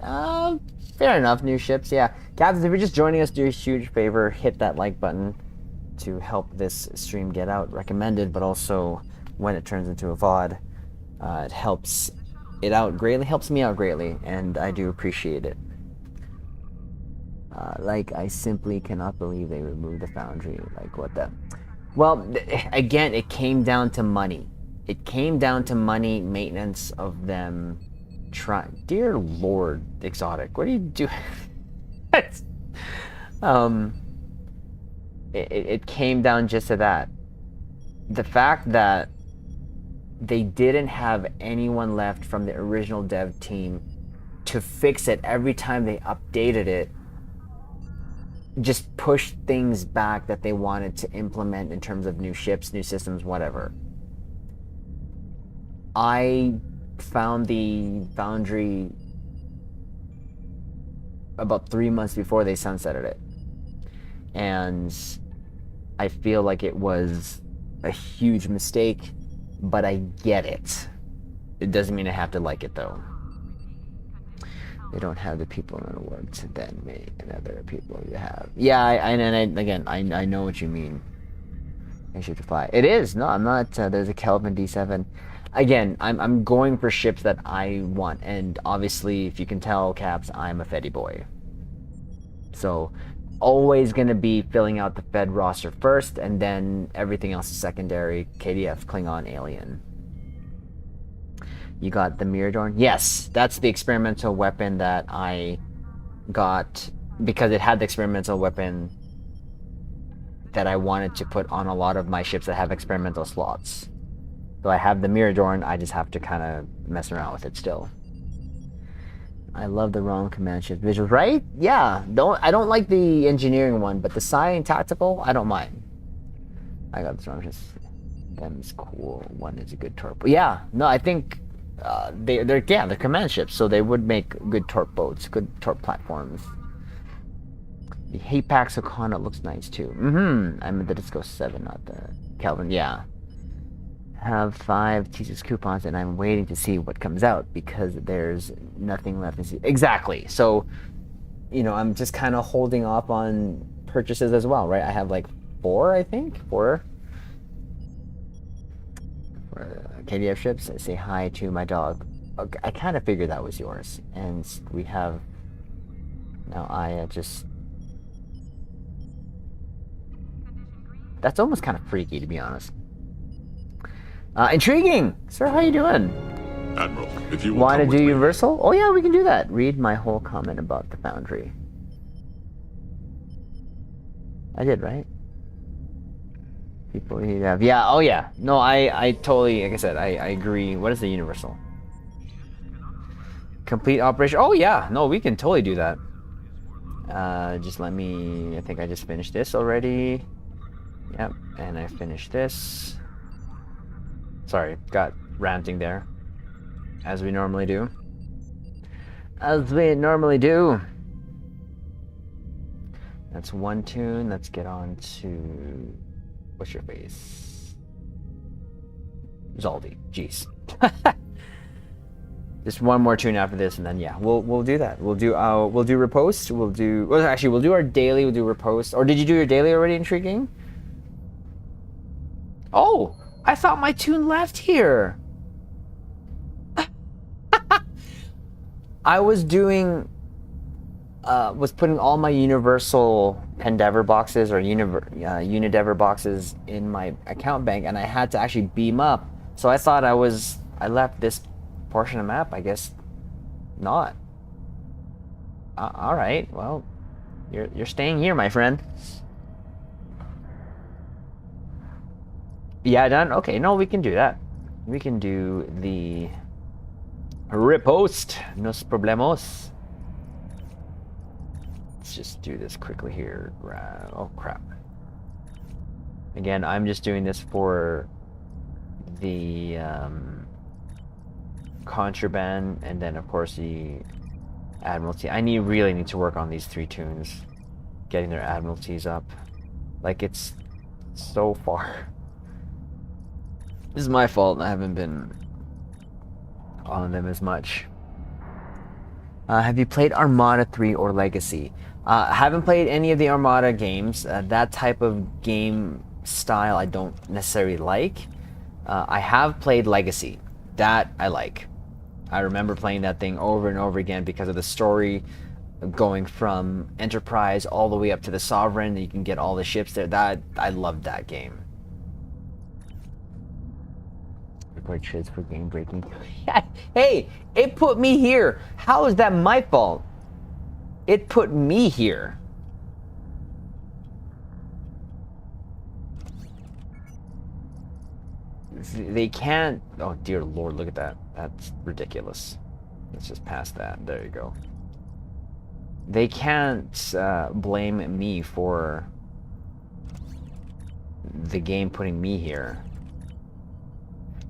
Fair enough. New ships, yeah. Captains, if you're just joining us, do a huge favor, hit that like button to help this stream get out. Recommended, but also when it turns into a VOD, it helps it out greatly, helps me out greatly, and I do appreciate it. I simply cannot believe they removed the Foundry. Like, what the? Well, again, it came down to money. It came down to money, maintenance of them trying. Dear Lord, Exotic, what are you doing? It came down just to that. The fact that they didn't have anyone left from the original dev team to fix it every time they updated it just pushed things back that they wanted to implement in terms of new ships, new systems, whatever. I found the Foundry about 3 months before they sunsetted it. And I feel like it was a huge mistake, but I get it. It doesn't mean I have to like it, though. They don't have the people in the world to then make another people you have. Yeah, I know what you mean. I should fly. It is. No, I'm not. There's a Kelvin D7. Again, I'm going for ships that I want, and obviously, if you can tell, Caps, I'm a Fedi boy. So, always going to be filling out the Fed roster first, and then everything else is secondary. KDF, Klingon, Alien. You got the Miradorn? Yes, that's the experimental weapon that I got because it had the experimental weapon that I wanted to put on a lot of my ships that have experimental slots. So I have the Miradorn, I just have to kind of mess around with it still. I love the ROM command shift visuals, right? Yeah. I don't like the engineering one, but the Psy and tactical, I don't mind. I got this wrong. Just them's cool. One is a good torp. Yeah. No, I think they're command ships, so they would make good torp boats, good torp platforms. The Hapax Okana looks nice too. I'm at the Disco 7, not the Kelvin. Yeah. Have 5 Thesis coupons, and I'm waiting to see what comes out because there's nothing left to see. Exactly. So, I'm just kind of holding off on purchases as well, right? I have like 4, I think. 4 for KDF ships. I say hi to my dog. Okay, I kind of figured that was yours. And we have now Aya just... That's almost kind of freaky, to be honest. Intriguing! Sir, how you doing? Admiral, if you will Want to come do with me. Universal? Oh yeah, we can do that. Read my whole comment about the Foundry. I did, right? People you have... Yeah, oh yeah. No, I totally, like I said, I agree. What is the Universal? Complete operation. Oh yeah, no, we can totally do that. Just let me... I think I just finished this already. Yep, and I finished this. Sorry, got ranting there. As we normally do. As we normally do. That's one tune. Let's get on to... What's your face? Zaldi. Jeez. Just one more tune after this, and then yeah, we'll do that. We'll do repost. We'll do our daily. We'll do repost. Or did you do your daily already? Intriguing. Oh, I thought my tune left here. I was doing, was putting all my Universal Endeavor boxes or Unidever boxes in my account bank, and I had to actually beam up. So I thought I left this portion of map. I guess not. All right. Well, you're staying here, my friend. Yeah, done? Okay, no, we can do that. We can do the repost. Nos problemos. Let's just do this quickly here. Oh, crap. Again, I'm just doing this for the contraband, and then, of course, the Admiralty. I really need to work on these 3 tunes. Getting their Admiralties up. Like, it's so far. This is my fault. I haven't been on them as much. Have you played Armada 3 or Legacy? Haven't played any of the Armada games. That type of game style I don't necessarily like. I have played Legacy. That I like. I remember playing that thing over and over again because of the story going from Enterprise all the way up to the Sovereign. You can get all the ships there. I loved that game. Report shiz for game breaking. Hey, it put me here. How is that my fault? It put me here. They can't... Oh, dear Lord, look at that. That's ridiculous. Let's just pass that. There you go. They can't blame me for the game putting me here.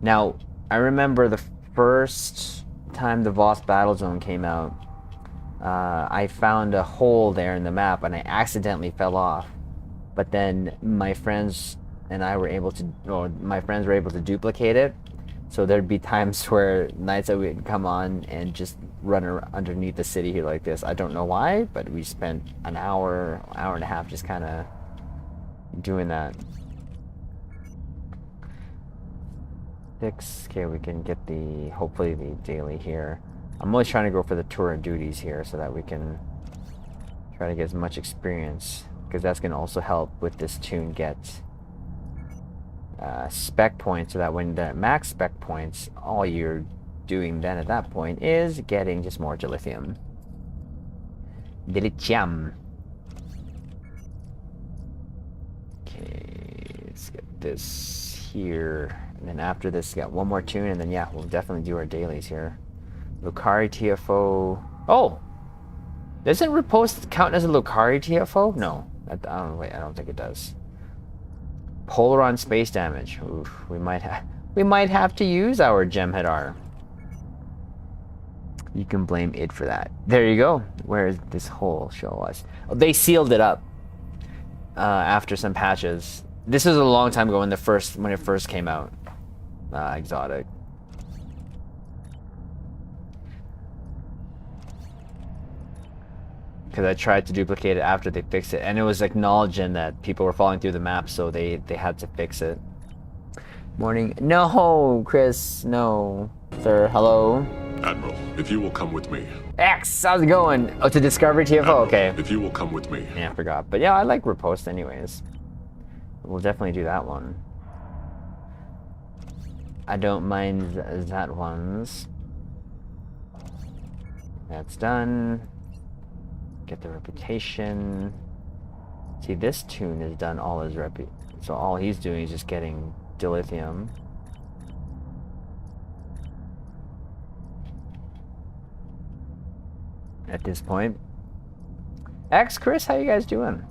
Now, I remember the first time the Voss Battle Zone came out, I found a hole there in the map and I accidentally fell off. But then my friends and I were able to, or my friends were able to duplicate it. So there'd be times where nights that we'd come on and just run underneath the city here like this. I don't know why, but we spent an hour and a half just kind of doing that. 6. Okay, we can get hopefully the daily here. I'm always trying to go for the tour of duties here so that we can try to get as much experience, because that's going to also help with this tune get spec points, so that when the max spec points, all you're doing then at that point is getting just more dilithium. Dilithium. Okay, let's get this here. And then after this, got one more tune, and then yeah, we'll definitely do our dailies here. Lucari TFO. Oh! Doesn't riposte count as a Lucari TFO? No. I don't think it does. Polaron space damage. Oof, we might have to use our Gemhead R. You can blame it for that. There you go. Where is this whole show was? Oh, they sealed it up after some patches. This was a long time ago when it first came out. Exotic. Because I tried to duplicate it after they fixed it, and it was acknowledging that people were falling through the map, so they had to fix it. Morning. No, Chris. No. Sir, hello? Admiral, if you will come with me. X, how's it going? Oh, to Discovery TFO? Admiral, okay. if you will come with me. Yeah, I forgot. But yeah, I like Riposte anyways. We'll definitely do that one. I don't mind that ones. That's done. Get the reputation. See, this tune has done all his so all he's doing is just getting dilithium. At this point. X, Chris, how you guys doing?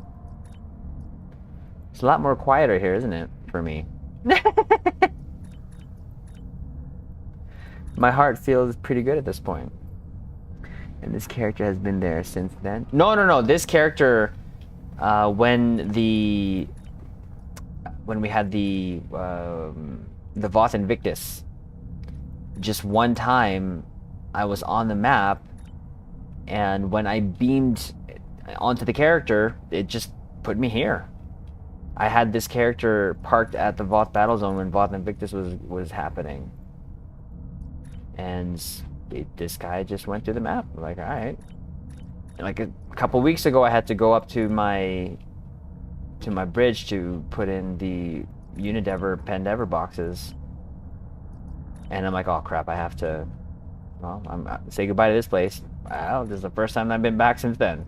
It's a lot more quieter here, isn't it? For me. My heart feels pretty good at this point. And this character has been there since then. No. This character, when we had the Voth Invictus, just one time, I was on the map, and when I beamed onto the character, it just put me here. I had this character parked at the Voth battle zone when Voth Invictus was happening, and this guy just went through the map. I'm like, all right. And like a couple weeks ago, I had to go up to my bridge to put in the Unidever Pendever boxes, and I'm like, oh crap, I have to. Well, I'm say goodbye to this place. Well, this is the first time I've been back since then.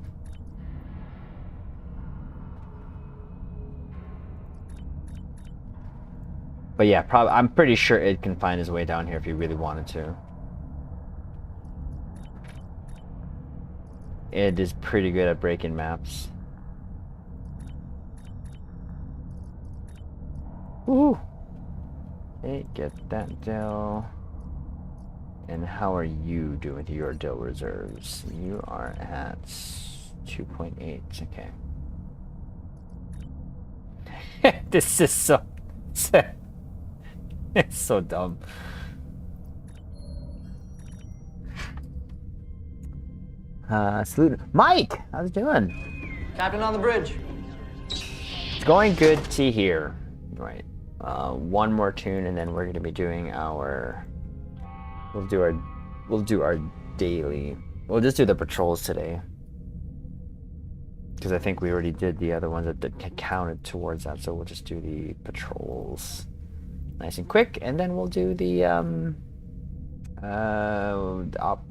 But yeah, I'm pretty sure it can find his way down here if he really wanted to. It is pretty good at breaking maps. Ooh. Hey, get that Dell. And how are you doing with your Dell reserves? You are at 2.8. Okay. This is so it's so dumb. Salute. Mike! How's it doing? Captain on the bridge. It's going good to hear. Right. One more tune and then we're gonna be doing our we'll do our daily. We'll just do the patrols today. Because I think we already did the other ones that counted towards that, so we'll just do the patrols nice and quick, and then we'll do the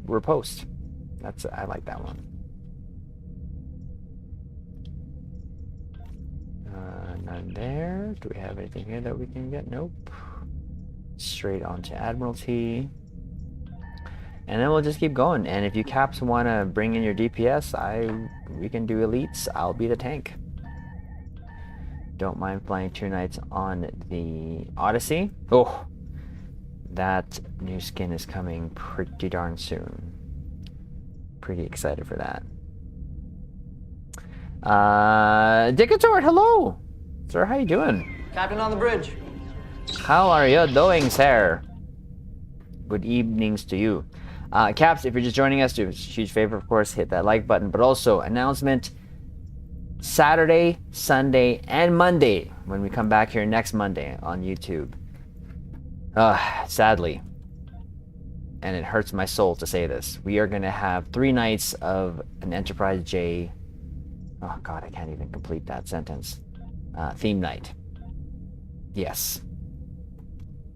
riposte. I like that one. None there. Do we have anything here that we can get? Nope. Straight on to Admiralty. And then we'll just keep going. And if you caps want to bring in your DPS, we can do elites. I'll be the tank. Don't mind flying 2 nights on the Odyssey. Oh, that new skin is coming pretty darn soon. Pretty excited for that. Dickator, hello, sir. How you doing? Captain on the bridge. How are you doing, sir? Good evenings to you. Caps, if you're just joining us, do us a huge favor, of course, hit that like button, but also announcement Saturday, Sunday, and Monday when we come back here next Monday on YouTube. Sadly, and it hurts my soul to say this, we are going to have 3 nights of an Enterprise J, oh god, I can't even complete that sentence, theme night. Yes.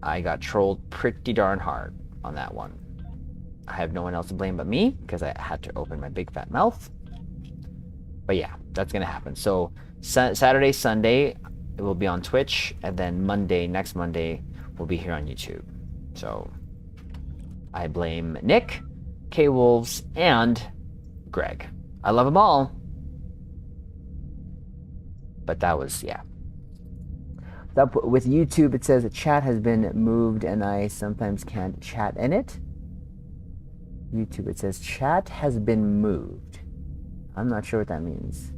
I got trolled pretty darn hard on that one. I have no one else to blame but me, because I had to open my big fat mouth. But yeah, that's going to happen. So Saturday, Sunday, it will be on Twitch, and then next Monday, we'll be here on YouTube. So I blame Nick, K-Wolves, and Greg. I love them all. But that was, yeah. With YouTube, it says the chat has been moved and I sometimes can't chat in it. YouTube, it says chat has been moved. I'm not sure what that means.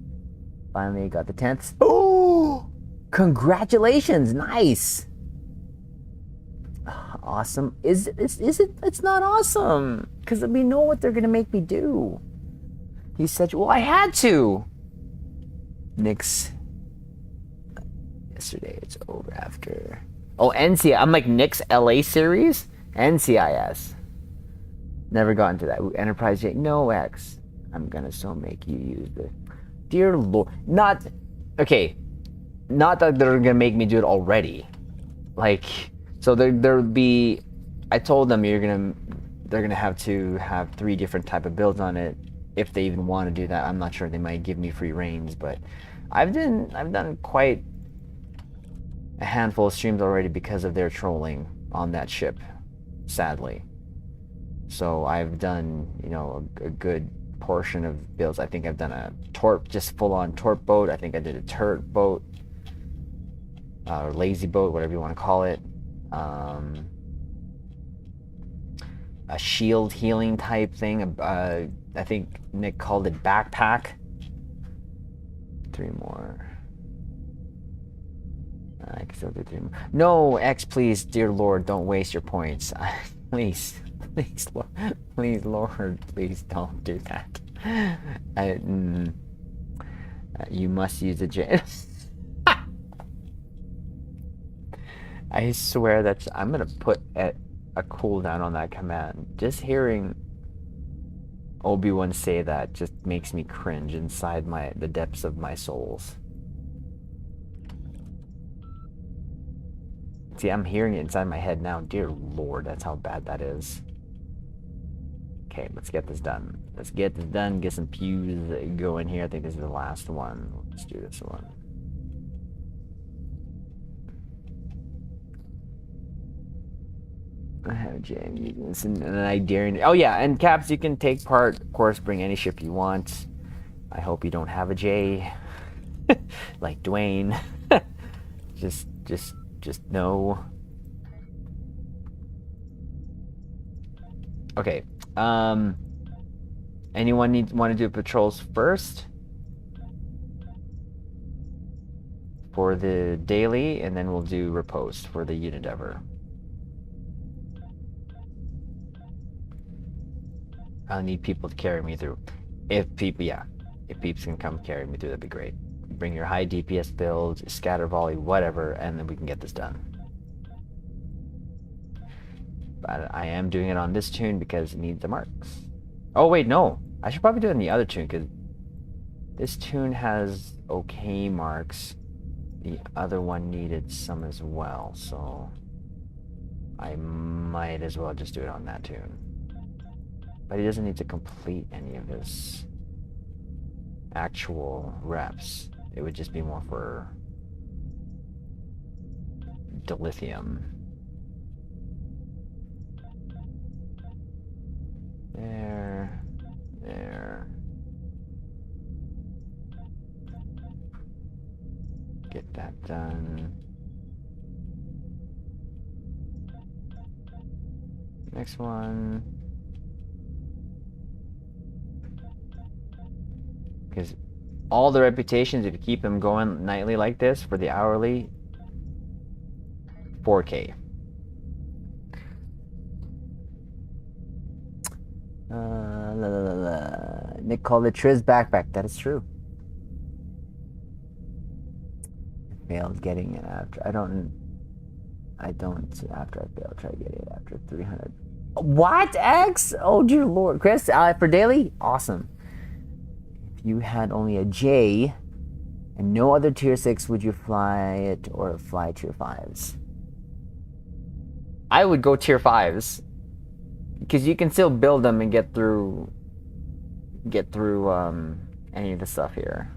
Finally got the 10th. Oh! Congratulations! Nice! Awesome. Is it? It's not awesome. Because we know what they're going to make me do. He said, well, I had to. Nick's. Yesterday, it's over after. Oh, NCIS. I'm like Nick's LA series? NCIS. Never got into that. Enterprise J. No, X. I'm going to so make you use the. Dear Lord. Not. Okay. Not that they're going to make me do it already. Like. So there'll be, I told them they're gonna have to have 3 different type of builds on it if they even want to do that. I'm not sure. They might give me free reigns, but I've done quite a handful of streams already because of their trolling on that ship, sadly. So I've done a good portion of builds. I think I've done a torp, just full on torp boat. I think I did a turret boat, or lazy boat, whatever you want to call it. A shield healing type thing. I think Nick called it backpack. 3 more. I can still do 3 more. No, X, please, dear Lord, don't waste your points. Please, Lord, please, Lord, please don't do that. You must use a J. I swear that I'm gonna put a cooldown on that command. Just hearing Obi-Wan say that just makes me cringe inside the depths of my souls. See, I'm hearing it inside my head now. Dear Lord, that's how bad that is. Okay, let's get this done. Let's get this done. Get some pews going here. I think this is the last one. Let's do this one. I have Jam using this, and then I daring. Oh yeah, and Caps, you can take part. Of course, bring any ship you want. I hope you don't have a J, like Dwayne. just no. Okay. Anyone want to do patrols first for the daily, and then we'll do riposte for the Unidever. I'll need people to carry me through. If peeps can come carry me through, that'd be great. Bring your high DPS build, scatter volley, whatever, and then we can get this done. But I am doing it on this tune because it needs the marks. Oh wait, no. I should probably do it on the other tune because this tune has okay marks. The other one needed some as well, so I might as well just do it on that tune. But he doesn't need to complete any of his actual reps. It would just be more for dilithium. There. Get that done. Next one. Because all the reputations, if you keep them going nightly like this for the hourly, 4K. Nick called it Triz backpack. That is true. I failed getting it after. I don't after I failed. Try to get it after 300. What? X? Oh dear Lord. Chris, for daily? Awesome. If you had only a J and no other tier 6, would you fly it or fly tier 5s? I would go tier 5s. Because you can still build them and get through any of the stuff here.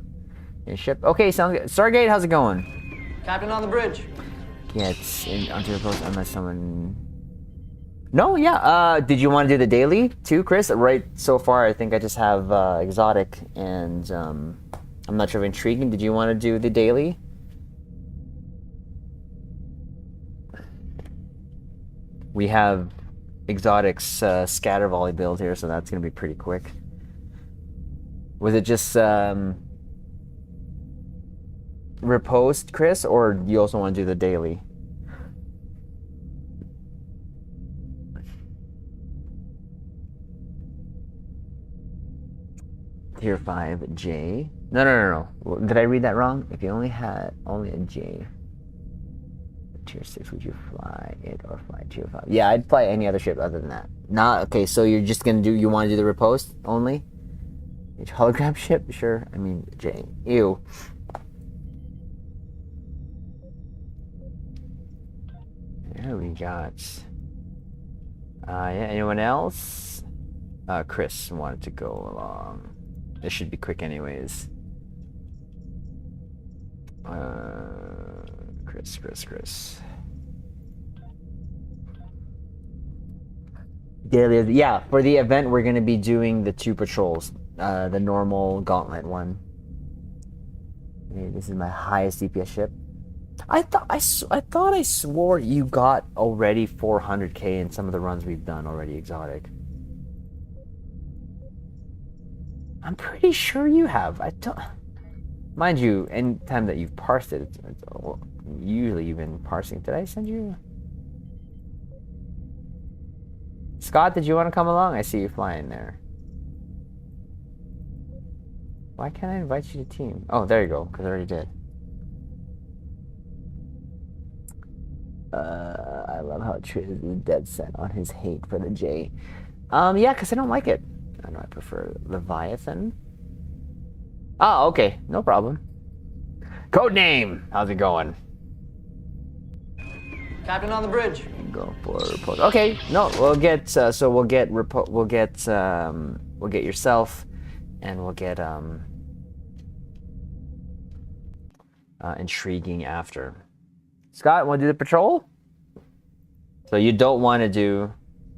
Your ship. Okay, sounds good. Stargate, how's it going? Captain on the bridge. Yeah, it's onto the post unless someone No, yeah. Did you want to do the daily too, Chris? Right so far, I think I just have exotic and I'm not sure if intriguing. Did you want to do the daily? We have exotics scatter volley build here, so that's gonna be pretty quick. Was it just riposte, Chris, or do you also want to do the daily? Tier 5 J. No. Did I read that wrong? If you only had a J. Tier 6, would you fly it or fly tier 5? Yeah, I'd fly any other ship other than that. Not okay, so you're just gonna do, you want to do the riposte only? Each hologram ship? Sure. I mean, J. Ew. There we got. Yeah, anyone else? Chris wanted to go along. This should be quick anyways. Chris. Daily, yeah, for the event we're gonna be doing the 2 patrols. The normal gauntlet one. Okay, this is my highest DPS ship. I thought I swore you got already 400k in some of the runs we've done already exotic. I'm pretty sure you have. I don't. Mind you, any time that you've parsed it, usually you've been parsing. Did I send you? Scott, did you want to come along? I see you flying there. Why can't I invite you to team? Oh, there you go, because I already did. I love how Triz is dead set on his hate for the J. Yeah, because I don't like it. I know I prefer Leviathan. Oh, okay, no problem. Codename, how's it going? Captain on the bridge. Go for report. Okay, no, we'll get so we'll get yourself, and we'll get intriguing after. Scott, want to do the patrol? So you don't want to do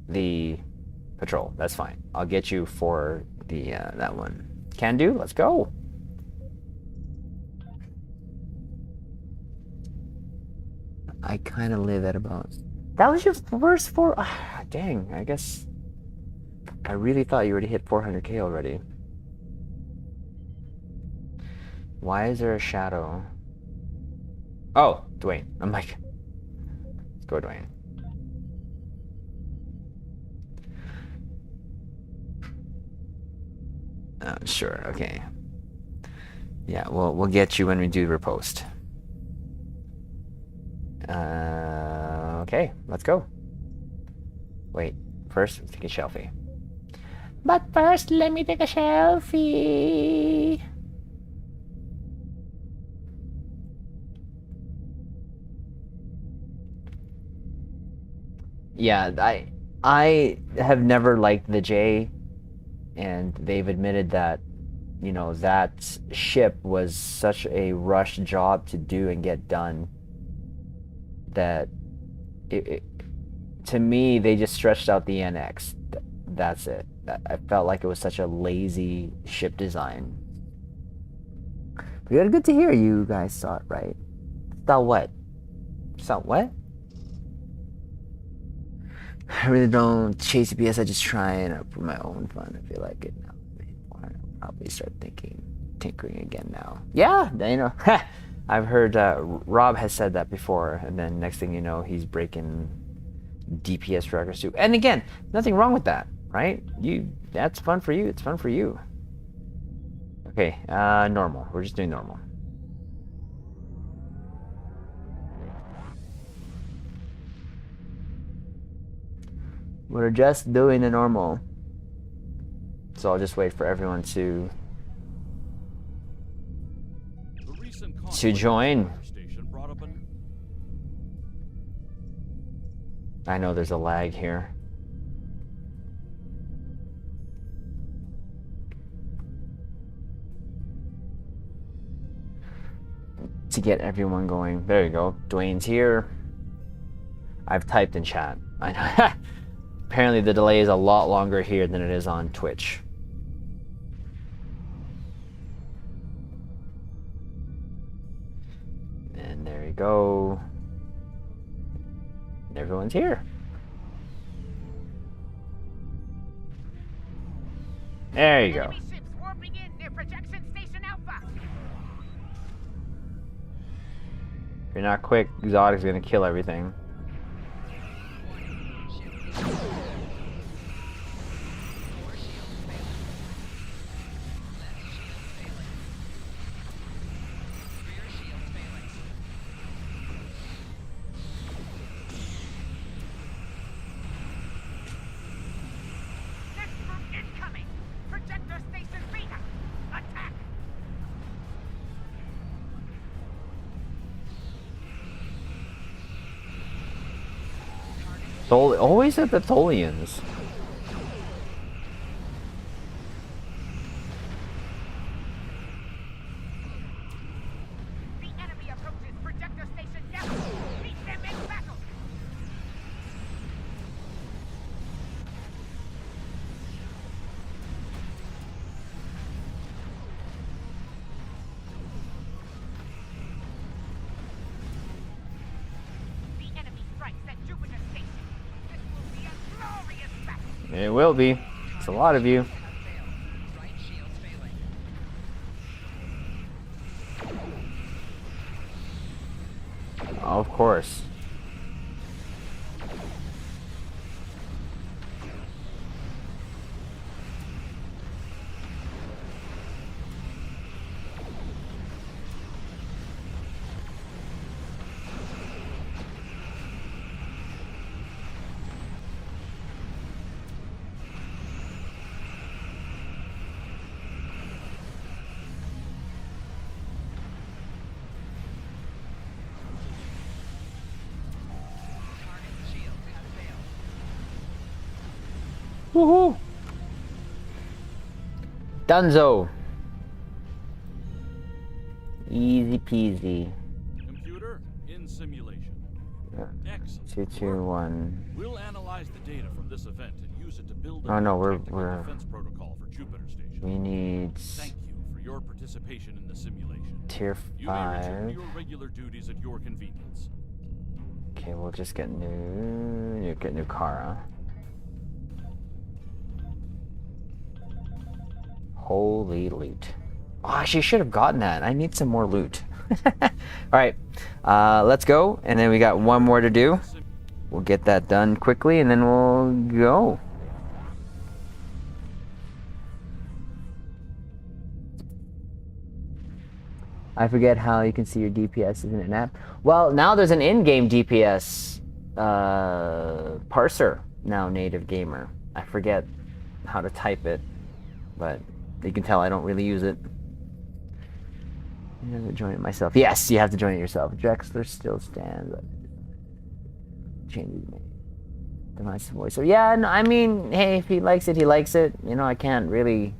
the patrol. That's fine. I'll get you for the that one. Can do. Let's go. I kind of live at about. That was your first 4. Dang. I guess. I really thought you already hit 400k already. Why is there a shadow? Oh, Dwayne. I'm like, let's go, Dwayne. Sure. Okay. Yeah, we'll get you when we do riposte. Okay, let's go. Wait, first let's take a selfie. But first, let me take a selfie. Yeah, I have never liked the J, and they've admitted that, you know, that ship was such a rush job to do and get done that to me they just stretched out the NX. That's it. I felt like it was such a lazy ship design. But good to hear you guys saw it right. Saw what? Saw what? I really don't chase BS. I just try and for my own fun. I feel like it now. I'll probably start tinkering again now. Yeah, you know. I've heard Rob has said that before, and then next thing you know, he's breaking DPS records too. And again, nothing wrong with that, right? That's fun for you. It's fun for you. Okay, normal. We're just doing normal. We're just doing the normal. So I'll just wait for everyone to join. I know there's a lag here. To get everyone going. There you go. Dwayne's here. I've typed in chat. I know. apparently the delay is a lot longer here than it is on Twitch. And there you go. Everyone's here. There you go. Enemy ships warping in near projection station Alpha. If you're not quick, Exotic's gonna kill everything. Next group incoming. Projector station Beta. Attack. Always at the Tholians. The enemy approaches projector station Delta. Meet them in battle. The enemy strikes at Jupiter station. This will be a glorious battle. It will be. It's a lot of you. Of course. Woohoo! Dunzo. Easy peasy. Computer in simulation. Excellent. 2, 2, 1. We'll analyze the data from this event and use it to build a Oh no, tactical we're defense protocol for Jupiter Station. we need Thank you for your participation in the simulation. tier You may return 5. to your regular duties at your convenience. Okay, we'll just get new Kara. Holy loot. Oh, she should have gotten that. I need some more loot. Alright, let's go. And then we got one more to do. We'll get that done quickly and then we'll go. I forget how you can see your DPS in an app. Well, now there's an in-game DPS parser now, native gamer. I forget how to type it, but you can tell I don't really use it. I have to join it myself. Yes, you have to join it yourself. Drexler still stands. Changes me. Device voice. So yeah, no, I mean, hey, if he likes it, he likes it. You know, I can't really.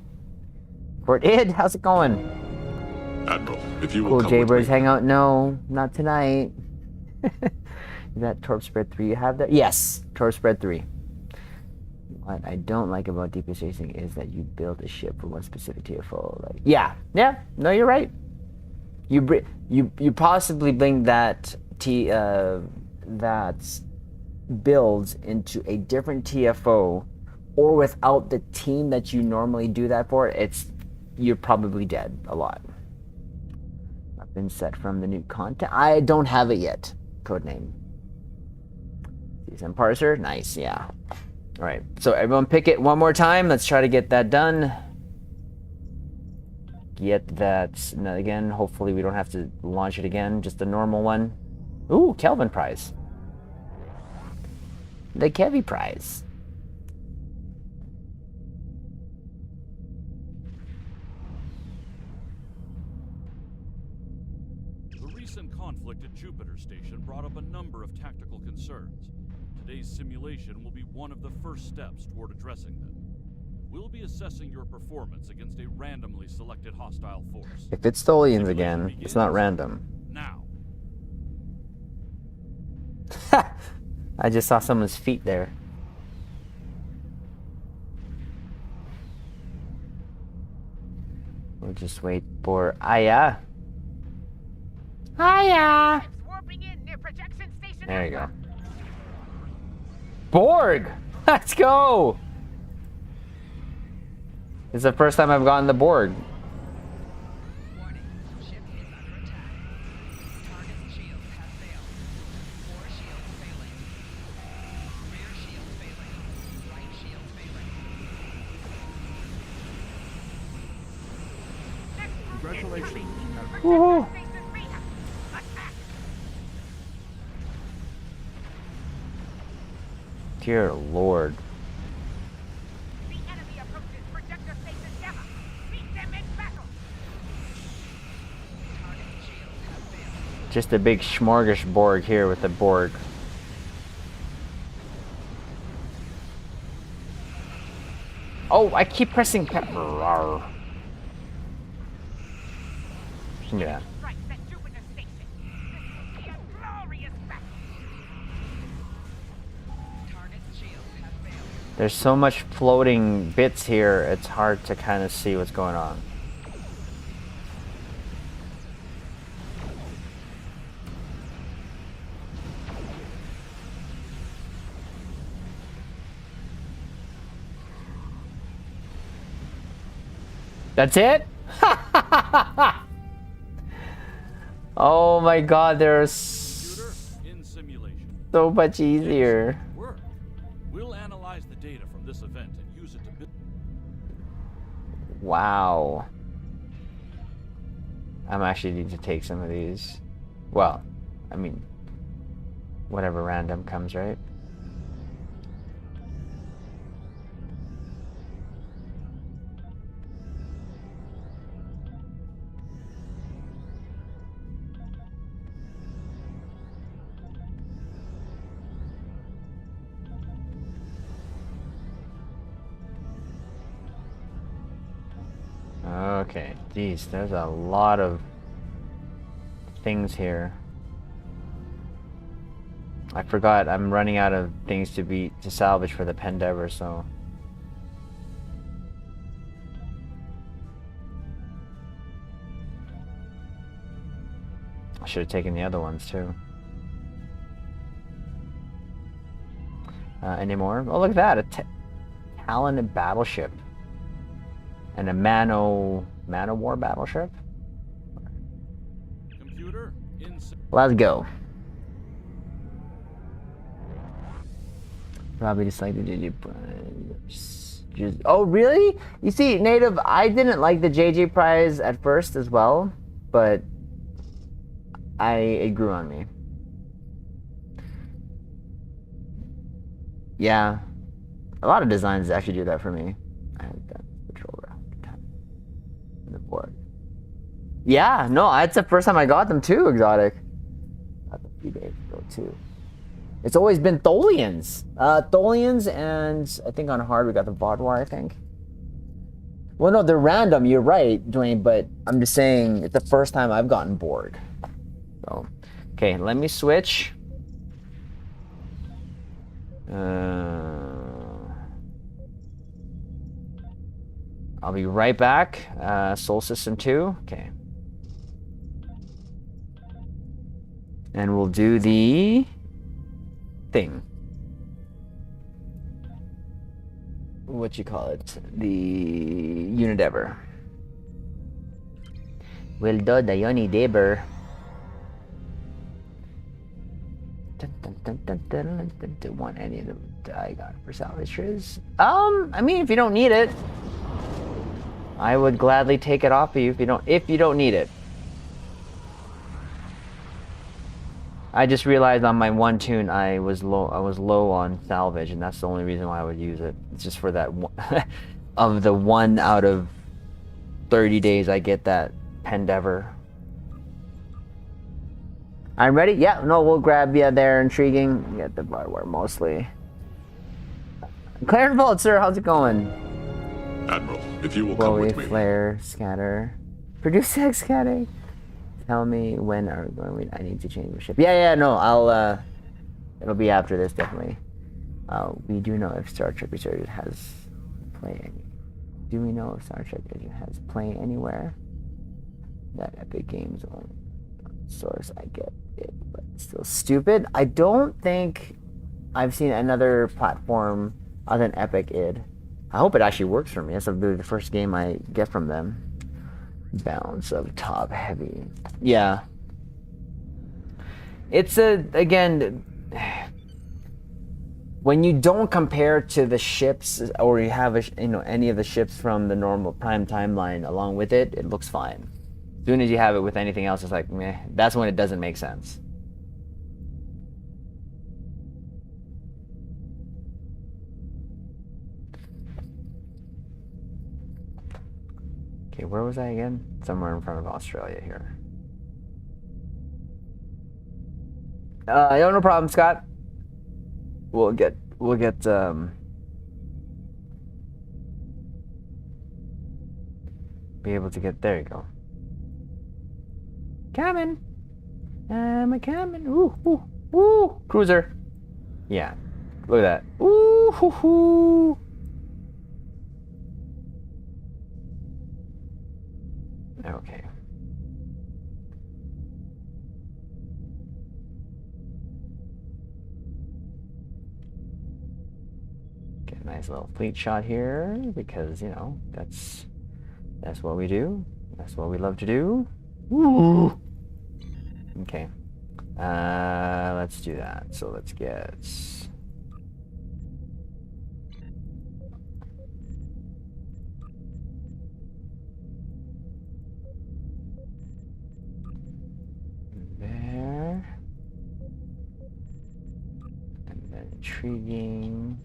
Fort Id, how's it going? Admiral, if you will Cool come Jaybirds with me. hang out. No, not tonight. Is that Torp Spread 3 you have there? Yes, Torp Spread 3. What I don't like about DPS racing is that you build a ship for one specific TFO. Like, yeah, no, you're right. You possibly bring that that builds into a different TFO, or without the team that you normally do that for, you're probably dead a lot. I've been set from the new content. I don't have it yet. Codename. Season parser, nice, yeah. All right, so everyone pick it one more time. Let's try to get that done. Get that again. Hopefully we don't have to launch it again. Just a normal one. Ooh, Kelvin prize. The Kevy prize. The recent conflict at Jupiter Station brought up a number of tactical concerns. Today's simulation will be one of the first steps toward addressing them. We'll be assessing your performance against a randomly selected hostile force. If it's Tholians Simulation again, begins it's not random. now. I just saw someone's feet there. We'll just wait for Aya. Aya! Warping in near projection station. There you go. Borg! Let's go! It's the first time I've gotten the Borg. Warning. Ship is under attack. Target shield has failed. Core shield failing. Rear shield failing. Right shield failing. Congratulations. Woohoo. Attack. Dear Lord. The enemy approaches projector station Gamma. Meet them in battle. Target shield has failed. Just a big smorgasbord here with the Borg. Oh, I keep pressing. Rawr. Give me that. Strikes at Jupiter station. This will be a glorious battle. Target shield has failed. There's so much floating bits here, it's hard to kind of see what's going on. That's it? Oh my god, there's Computer in simulation. so much easier. Work. We'll analyze the data from this event and use it to build. Wow. I'm actually need to take some of these. Well, I mean, whatever random comes, right? Okay, geez, there's a lot of things here. I forgot I'm running out of things to salvage for the Pendever, so I should have taken the other ones too. Any more? Oh, look at that, a Talon battleship. And a Man-O-War battleship. Computer in Let's go. Probably just like the JJ Prize. Oh, really? You see, Native, I didn't like the JJ Prize at first as well, but it grew on me. Yeah. A lot of designs actually do that for me. I had that patrol round in the board. Yeah, no, that's the first time I got them too, Exotic. Got them a few days ago too. It's always been Tholians. Tholians, and I think on hard we got the Vaudouar, I think. Well, no, they're random, you're right, Dwayne, but I'm just saying it's the first time I've gotten Borg. So, okay, let me switch. I'll be right back. Sol System 2, okay. And we'll do the thing. What you call it? The Unidever. We'll do the Unidever. Don't want any of them I got for salvage Triz. I mean, if you don't need it, I would gladly take it off of you if you don't need it. I just realized on my one tune I was low on salvage, and that's the only reason why I would use it. It's just for that one of the 1 out of 30 days I get that Pendever. I'm ready? Yeah, no, we'll grab you there, Intriguing. You get the Vaudouar mostly. Clarence Vault, sir, how's it going? Admiral, if you will come Chloe, with me. Flare, Scatter. Produce X Scatter. Tell me when are we going? I need to change the ship. Yeah, no, I'll, it'll be after this, definitely. We do know if Star Trek Resurgence has playing. Do we know if Star Trek has Play Anywhere? That Epic Games own source, I get it, but still stupid. I don't think I've seen another platform other than Epic id. I hope it actually works for me. That's really the first game I get from them. Balance of top heavy. Yeah. It's again, when you don't compare to the ships, or you have any of the ships from the normal Prime timeline along with it, it looks fine. As soon as you have it with anything else, it's like meh. That's when it doesn't make sense. Okay, where was I again? Somewhere in front of Australia here. No problem, Scott. We'll get be able to get, there you go. Coming. I'm a coming. Ooh, ooh, ooh. Cruiser. Yeah. Look at that. Ooh, hoo, hoo. Okay. Get a nice little fleet shot here because, you know, that's what we do. That's what we love to do. Ooh. Okay. Let's do that. So let's get there. And then intriguing.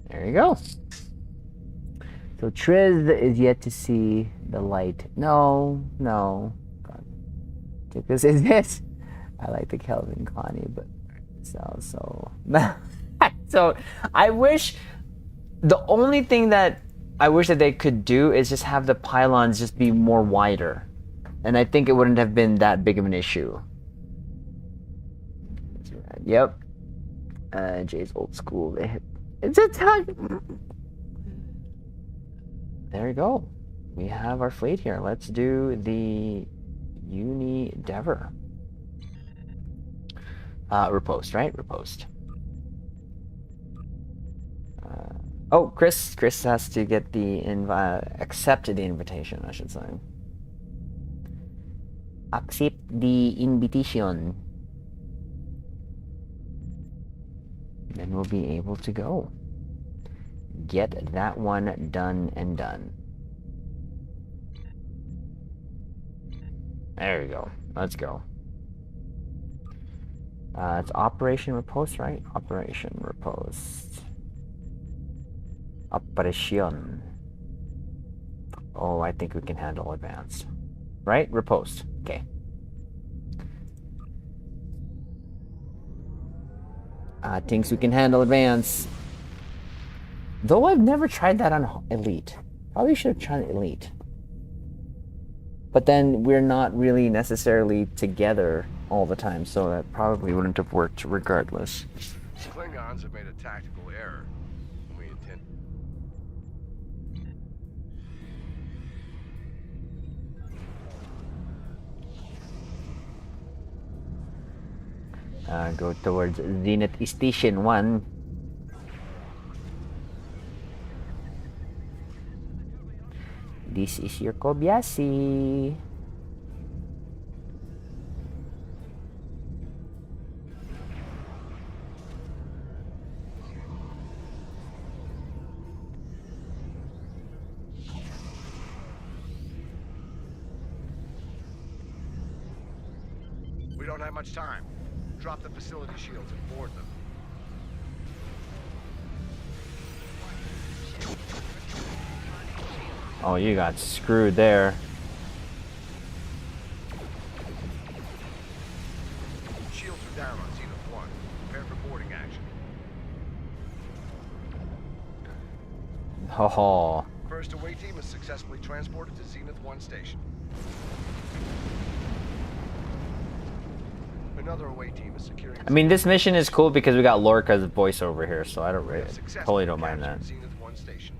There you go. So Triz is yet to see the light. No. This is it. I like the Kelvin Connie, but so so I wish, the only thing that I wish that they could do is just have the pylons just be more wider, and I think it wouldn't have been that big of an issue. Yep. Jay's old school. It's a ton. There you go. We have our fleet here. Let's do the Endeavor. Repost, right? Repost. Oh, Chris has to get the accept the invitation, I should say. Accept the invitation. Then we'll be able to go. Get that one done and done. There we go. Let's go. It's Operation Repost, right? Operation Repost. Operation. Oh, I think we can handle advanced. Right? Repost. Okay. Thinks we can handle advance. Though I've never tried that on Elite. Probably should have tried Elite. But then we're not really necessarily together all the time, so that probably wouldn't have worked regardless. Klingons have made a tactical error. We intend. Go towards Zenith Station 1. This is your Kobayashi. We don't have much time. Drop the facility shields and board them. Oh, you got screwed there. Shields are down on Zenith 1. Prepare for boarding action. Ho ho. First away team is successfully transported to Zenith 1 station. Another away team is securing. I mean, this mission is cool because we got Lorca's voiceover here, so I don't really, totally don't mind that. Zenith 1 station.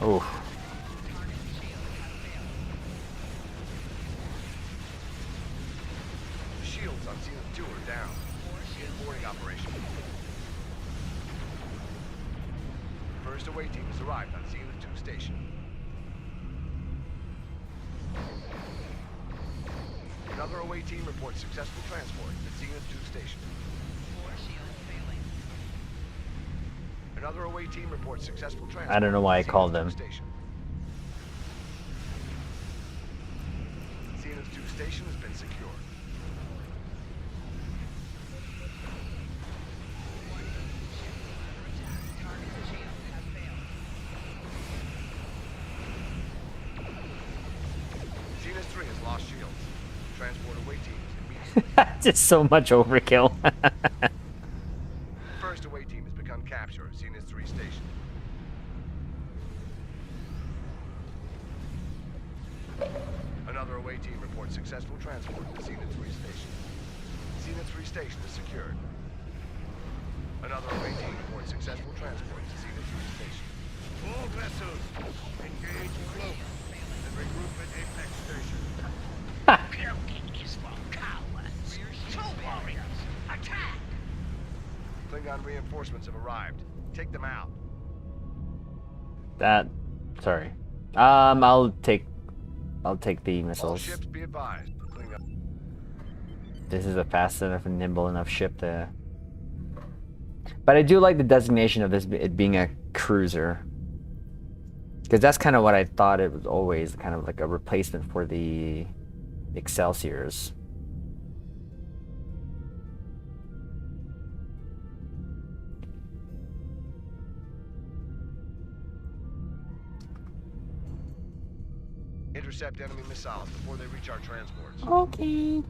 Oof. The shields on Zenith 2 are down. Boarding operation. First away team has arrived on Zenith 2 station. Another away team reports successful transport at Zenith 2 station. 4 shields failing. Another away team reports successful transport. I don't know why I at called Zenith them. 2 station. Zenith 2 station has been secured. Target's shield has failed. Zenith 3 has lost shields. Transport away teams immediately. Just so much overkill. First away team has become capture of Zenith 3 station. Another away team reports successful transport to Zenith 3 station. Zenith 3 station is secured. Another away team reports successful transport to Zenith 3 station. All vessels, engage close and regroup at Apex station. Cloaking is for cowards. True warriors, attack! Klingon reinforcements have arrived. Take them out. That, sorry. I'll take the All missiles. ships be advised. Klingon. This is a fast enough and nimble enough ship to. But I do like the designation of this it being a cruiser, because that's kind of what I thought it was always, kind of like a replacement for the Excelsiors. Intercept enemy missiles before they reach our transports. Okay.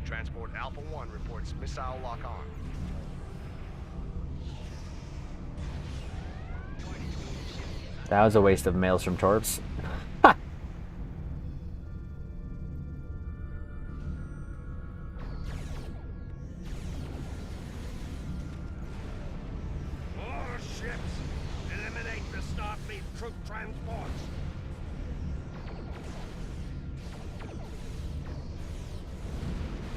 Transport Alpha 1 reports missile lock on. That was a waste of Maelstrom torps. More ships! Eliminate the Starfleet troop transports!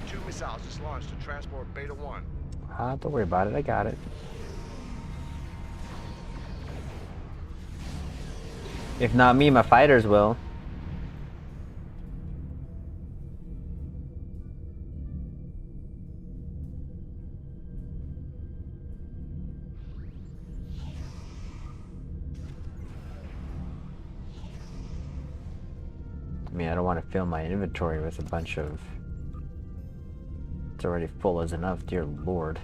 Two missiles just launched to transport Beta 1. Don't worry about it. I got it. If not me, my fighters will. I mean, I don't want to fill my inventory with a bunch of... It's already full as enough, dear lord.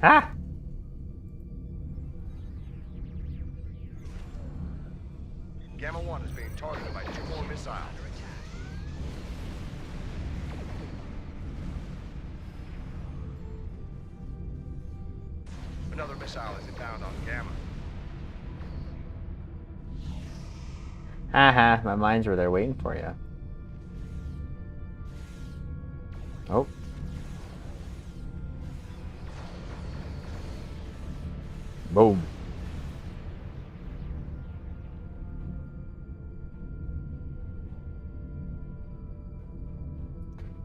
Ah! Gamma 1 is being targeted by 2 more missiles. Another missile is inbound on Gamma. Haha, my mines were there waiting for you. Oh. Boom.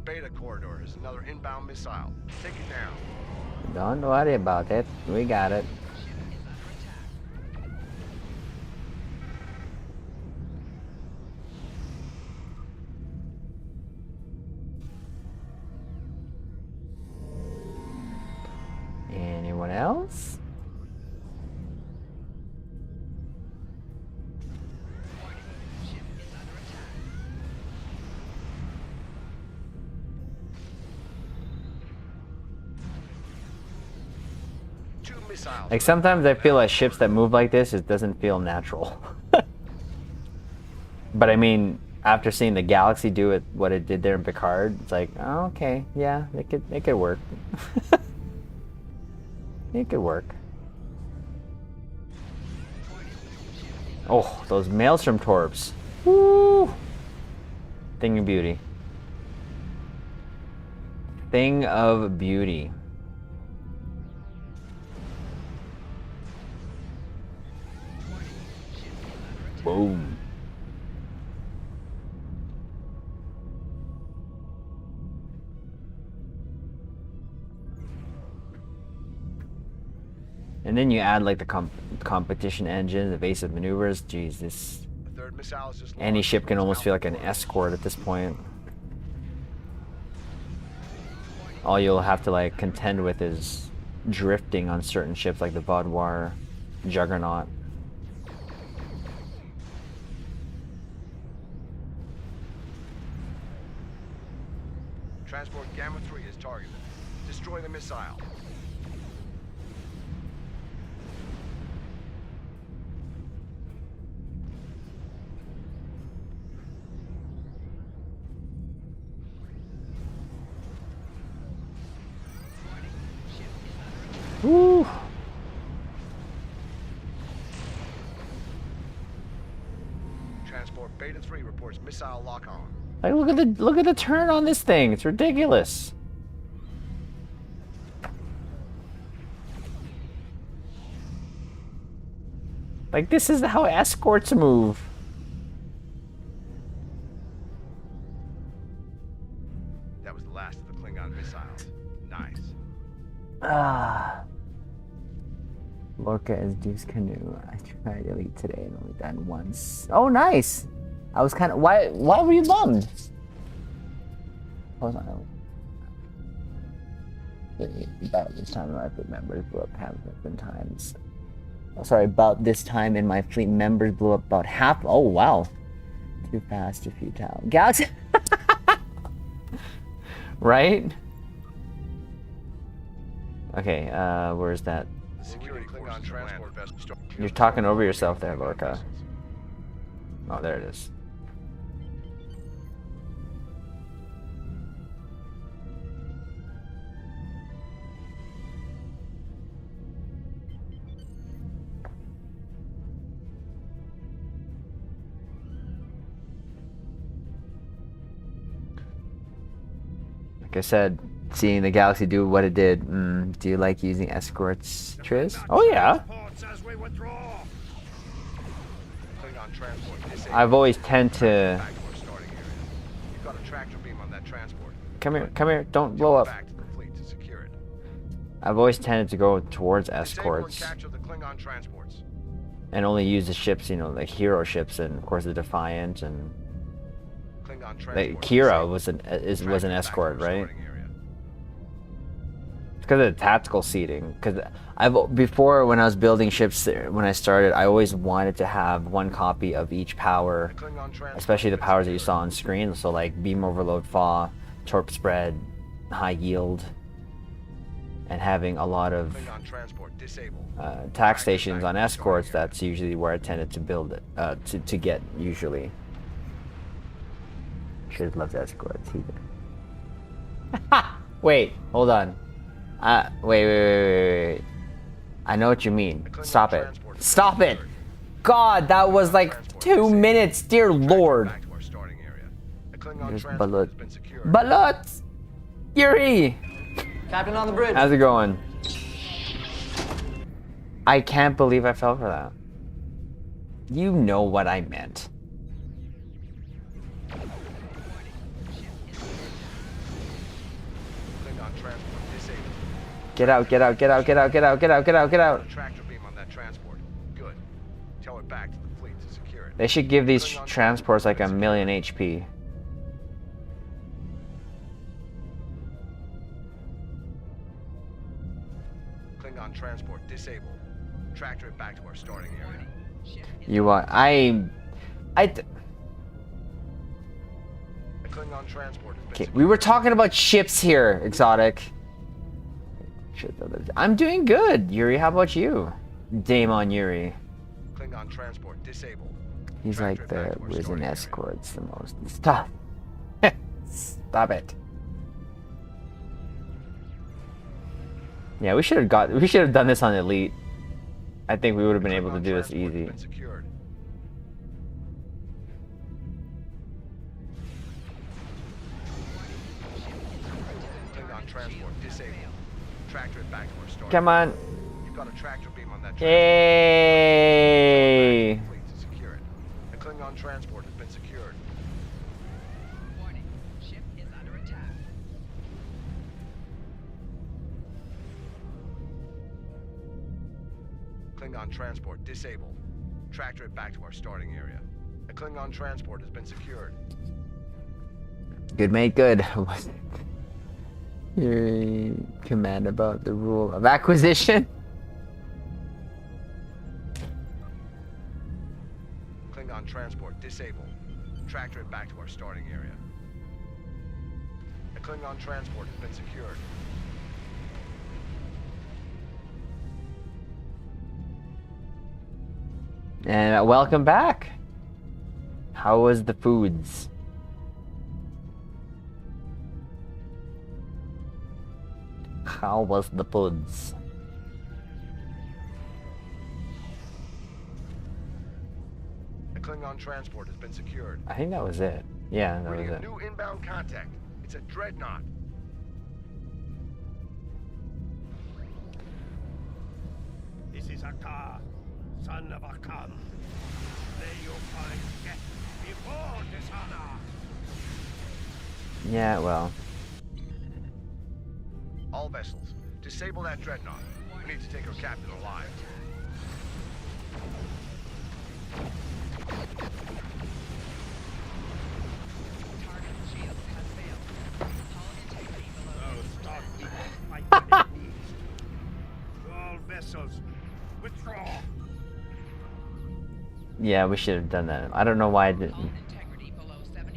Beta corridor is another inbound missile. Take it down. Don't worry about it. We got it. Anyone else? Two missiles. Like sometimes I feel like ships that move like this, it doesn't feel natural. But I mean, after seeing the Galaxy do it, what it did there in Picard, it's like, oh, okay, yeah, it could work. It could work. Oh, those Maelstrom torps. Woo! Thing of beauty. Thing of beauty. Boom. And then you add like the competition engine, evasive maneuvers. Jeez, this The third missile is just any launched ship can towards almost feel like Alpha an 4. escort at this point. All you'll have to like contend with is drifting on certain ships like the Vaudoir, Juggernaut. Transport Gamma 3 is targeted. Destroy the missile. Woo! Transport Beta 3 reports missile lock-on. Like look at the turn on this thing. It's ridiculous. Like this is how escorts move. That was the last of the Klingon missiles. Nice. Ah. Lorca is Deuce Canoe. I tried Elite today and only done once. Oh, nice. I was kind of why were you bummed? Hold on. About this time in my fleet members blew up half a dozen times. Oh, sorry, about this time in my fleet members blew up about half. Oh wow, too fast, too futile. Galaxy, right? Okay, where's that? The security Klingon transport vessel. You're talking over yourself there, Lorca. Oh, there it is. Like I said, seeing the galaxy do what it did. Do you like using escorts, Triz? Oh yeah. Klingon transport disabled. I've always tend to. Back to our starting area. You've got a tractor beam on that transport. Come here, don't blow up. Back to the fleet to secure it. I've always tended to go towards Disable and escorts capture the Klingon transports. and only use the ships, you know, like hero ships and of course the Defiant and Klingon like transport Kira disabled. was an Tractor back to escort, our right? starting area. It's because of the tactical seating. Because before when I was building ships when I started, I always wanted to have one copy of each power, The Klingon transport especially the has been powers that you secured. saw on screen. So like beam overload, FA, torp spread, high yield, and having a lot of Klingon transport disabled. tack stations on escorts. That's usually where I tended to build it to get usually. Shiz loves escorts. Wait, hold on. Wait. I know what you mean. Stop it. Stop it. God, that was like 2 minutes, dear Lord. Back to our starting area. The Klingon There's transport Balut. has been secured. Balut! Yuri! Captain on the bridge. How's it going? I can't believe I fell for that. You know what I meant. Klingon transport disabled. Get out. Tractor beam on that transport. Good. Tow it back to the fleet to secure it. They should give these transports like 1,000,000 HP. Klingon transport disabled. Tractor it back to our starting area. You want? The Klingon transport has been Okay, secured. we were talking about ships here, Exotic. I'm doing good, Yuri. How about you? Daemon Yuri. Klingon transport disabled. He's Tractor like it the back to our risen starting area. escorts the most. Stop. Stop it. Yeah, we should have done this on Elite. I think we would have been able to do this Transport has easy. been secured. Klingon transport disabled. Tractor it back to our start. Come on. You've got a tractor beam on that transport. Yay! Fleet to secure it. The Klingon transport has been secured. Warning. Ship is under attack. Klingon transport disabled. Tractor it back to our starting area. The Klingon transport has been secured. Good mate, good. Your command about the rule of acquisition. Klingon transport disabled. Tractor it back to our starting area. The Klingon transport has been secured. And welcome back. How was the foods? How was the foods? The Klingon transport has been secured. I think that was it. Yeah, that was Reading a it. new inbound contact. It's a dreadnought. This is Akar, son of Akan. There you'll find death before dishonor. Yeah, well. All vessels, disable that dreadnought. We need to take our captain alive. Target shield has failed. Hull integrity below. Oh, start fight east. All vessels, withdraw. Yeah, we should have done that. I don't know why I Hull didn't. integrity below 75%.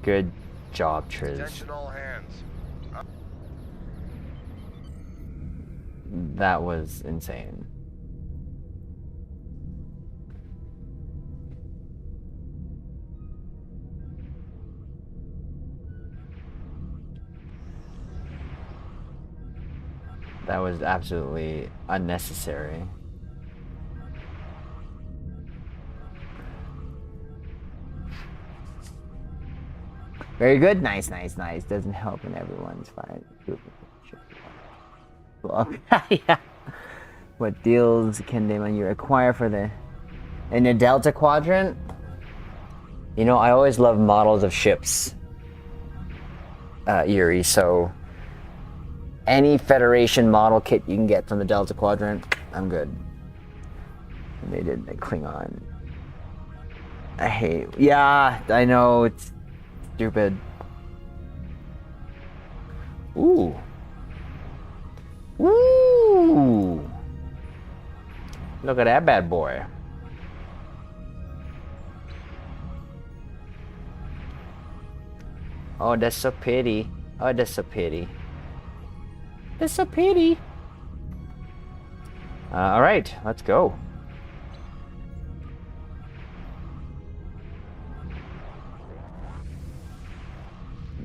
Good job, Triz. Attention all hands. That was insane. That was absolutely unnecessary. Very good. Nice, nice, nice. Doesn't help in everyone's fight. Well, yeah. What deals can they when you acquire for the in the Delta Quadrant? You know, I always love models of ships, Erie. So any Federation model kit you can get from the Delta Quadrant, I'm good. And they did the Klingon. I hate. Yeah, I know it's stupid. Ooh. Ooh. Look at that bad boy. Oh, that's so pretty. Oh, that's so pretty. That's so pretty. All right, let's go.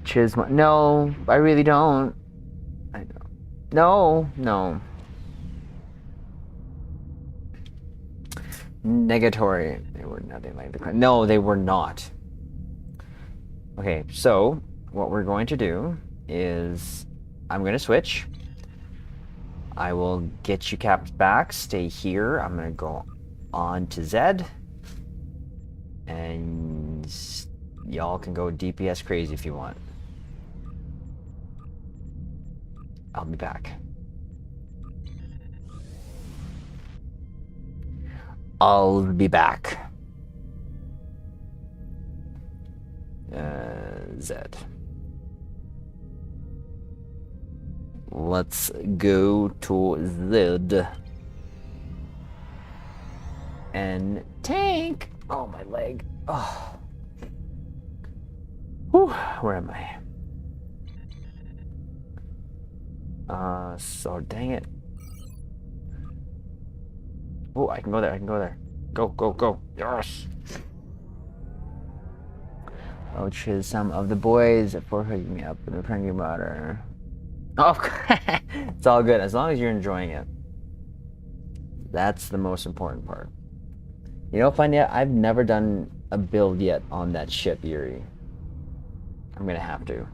Chisma. No, I really don't. I know. No, no. Negatory. They were nothing like the. No, they were not. Okay, so what we're going to do is I'm going to switch. I will get you capped back. Stay here. I'm going to go on to Zed. And y'all can go DPS crazy if you want. I'll be back. I'll be back. Zed. Let's go to Zed. And tank. Oh, my leg. Oh. Whew. Where am I? So dang it. Oh, I can go there. I can go there. Go, go, go. Yes. Oh, cheers some of the boys for hooking me up in the Prangy Water. Oh, it's all good as long as you're enjoying it. That's the most important part. You know, funny, I've never done a build yet on that ship, Yuri. I'm gonna have to.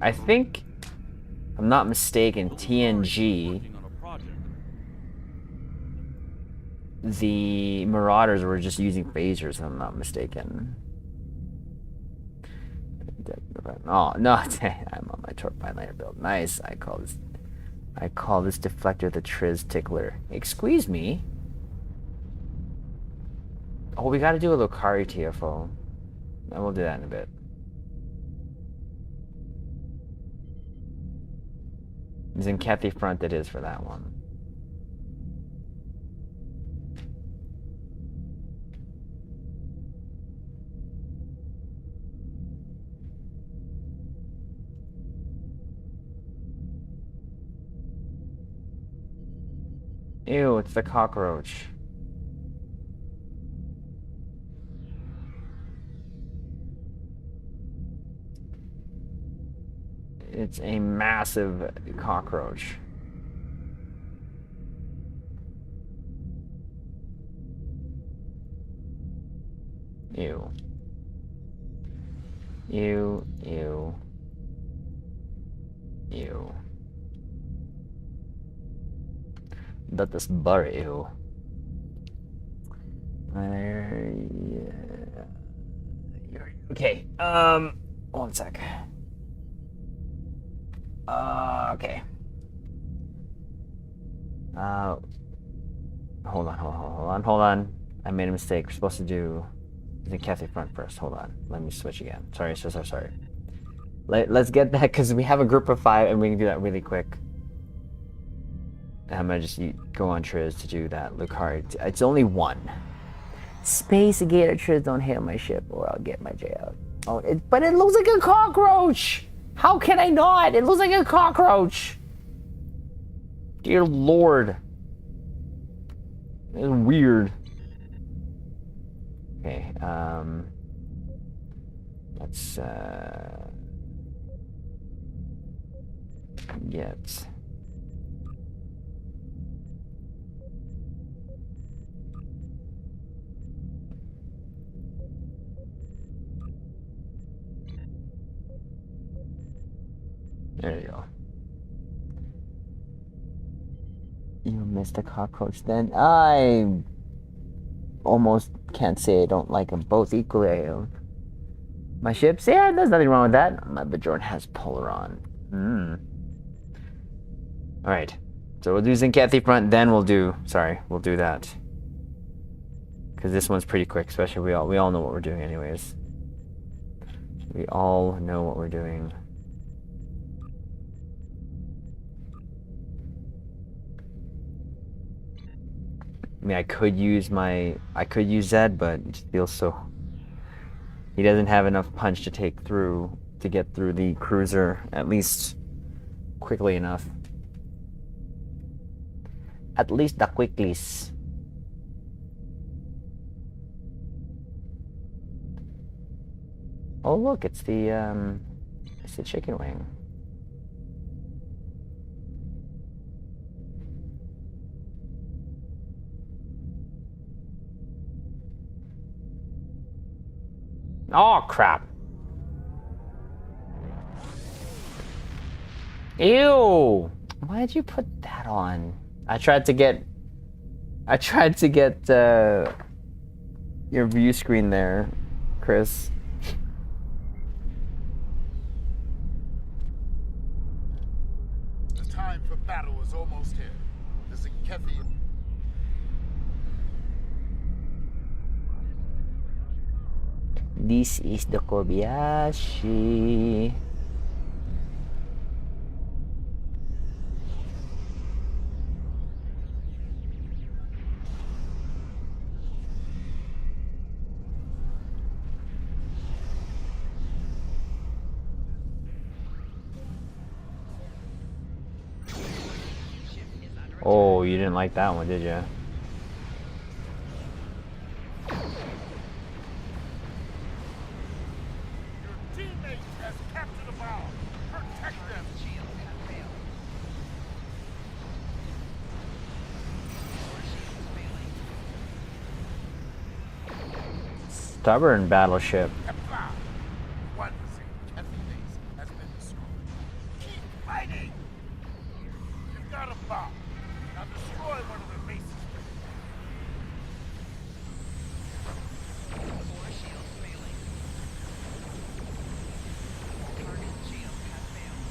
I think, if I'm not mistaken, TNG, the Marauders were just using phasers, if I'm not mistaken. Oh, no, I'm on my torp pineline build. Nice, I call this deflector the Triz Tickler. Excuse me? Oh, we gotta do a Lokari TFO. And we'll do that in a bit. Zinkethi front it is for that one. Ew, it's the cockroach. It's a massive cockroach. Ew. Ew, ew. Ew. That is very ew. Okay, 1 sec. Okay. Hold on. I made a mistake. We're supposed to do the Cathy front first. Hold on. Let me switch again. Sorry. Let's get that, because we have a group of 5 and we can do that really quick. I'm gonna just go on Triz to do that. Lucari. It's only 1. Space Gator Triz, don't hit on my ship or I'll get my J out. Oh, but it looks like a cockroach! How can I not? It looks like a cockroach! Dear Lord. It's weird. Okay, let's, get... There you go. You missed a cockroach then? I almost can't say I don't like them both equally. My ships, yeah, there's nothing wrong with that. My Bajorn has Polaron. Alright. So we'll do Zinkethi front, then we'll do that. Because this one's pretty quick, especially we all know what we're doing anyways. We all know what we're doing. I mean, I could use Zed, but it just feels so... He doesn't have enough punch to get through the cruiser, at least quickly enough. At least the quicklies. Oh look, it's the chicken wing. Oh crap. Ew! Why did you put that on? I tried to get your view screen there, Chris. The time for battle is almost here. The Zinkethi. This is the Kobayashi. Oh, you didn't like that one, did you? Teammate has Stubborn battleship. One Zenkethi base has been destroyed. Keep fighting! You've got a bomb. Now destroy one of their bases. 4 shields failing. Target shield has failed.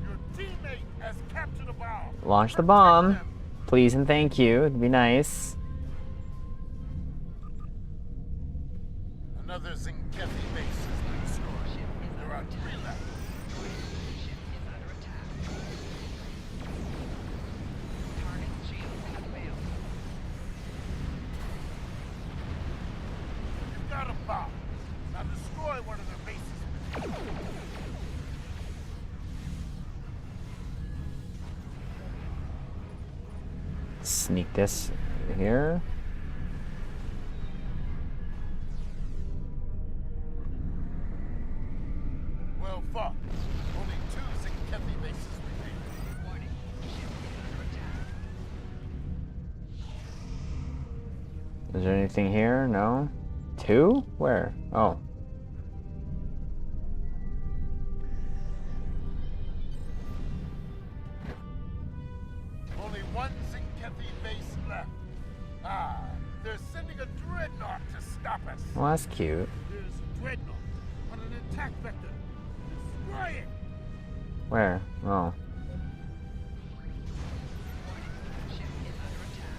Your teammate has captured a bomb. Launch the Protect bomb. them. Please and thank you. It'd be nice. Another Zenkethi base has been destroyed. There are 3 left. Ship is under attack. Target shield has failed. You've got a bomb. Now destroy one of their bases. Sneak this here. Well fought. Only 2 Zenkethi bases remain. Warning. Ship is under attack. Is there anything here? No? 2? Where? Oh. Only 1 Zenkethi base left. Ah, they're sending a dreadnought to stop us. Well, that's cute. There's a dreadnought on an attack vector. Destroy it! Where? Oh. Ship is under attack.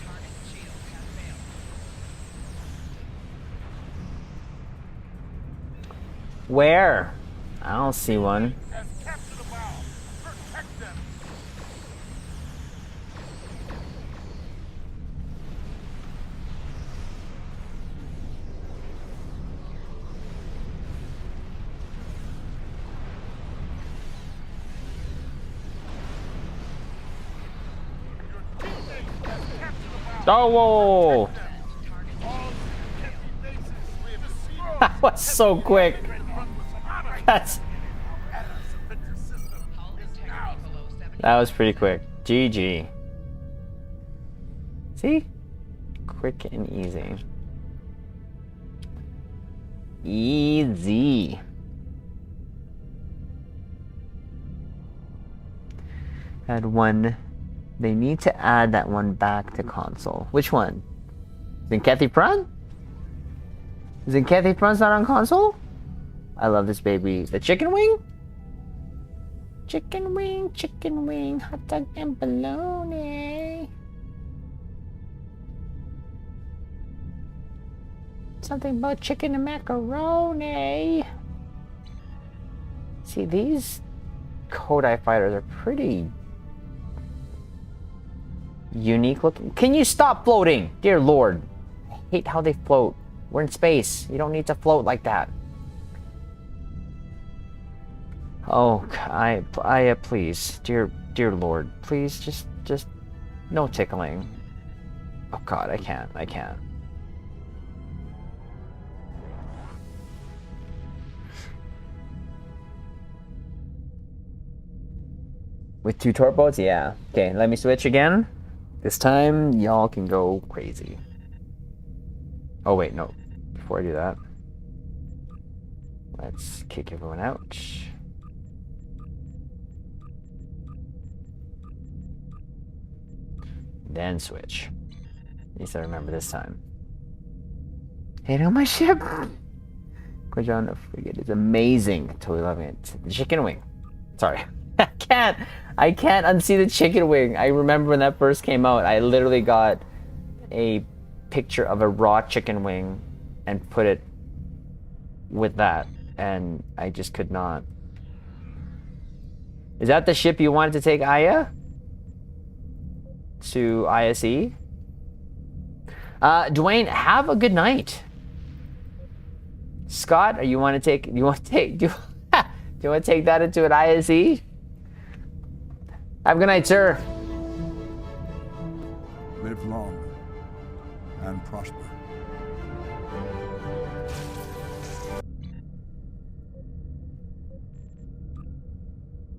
Target shield has failed. Where? I don't see one. Has captured a bomb. Protect them. Your teammate has captured a bomb. Oh, whoa! All Zenkethi bases we have destroyed. That was so quick. That's Hull integrity below 70. that was pretty quick. GG. See? Quick and easy. Easy. Add one. They need to add that one back to console. Which one? Zenkethi Prun? Zenkethi Prun's not on console? I love this baby. The chicken wing? Chicken wing, hot dog and bologna. Something about chicken and macaroni. See, these Kodai fighters are pretty unique looking. Can you stop floating? Dear Lord. I hate how they float. We're in space. You don't need to float like that. Oh, I please, dear Lord, please, just, no tickling. Oh God, I can't. With 2 torpedoes, yeah. Okay, let me switch again. This time, y'all can go crazy. Oh wait, no. Before I do that, let's kick everyone out. Then switch. At least I remember this time. Hey, on my ship! Quadron of Frigate is amazing. Totally loving it. The chicken wing. Sorry. I can't unsee the chicken wing. I remember when that first came out, I literally got a picture of a raw chicken wing and put it with that, and I just could not. Is that the ship you wanted to take Aya to ISE? Dwayne, have a good night. Scott, you want to take do you want to take that into an ISE? Have a good night, sir. Live long and and prosper.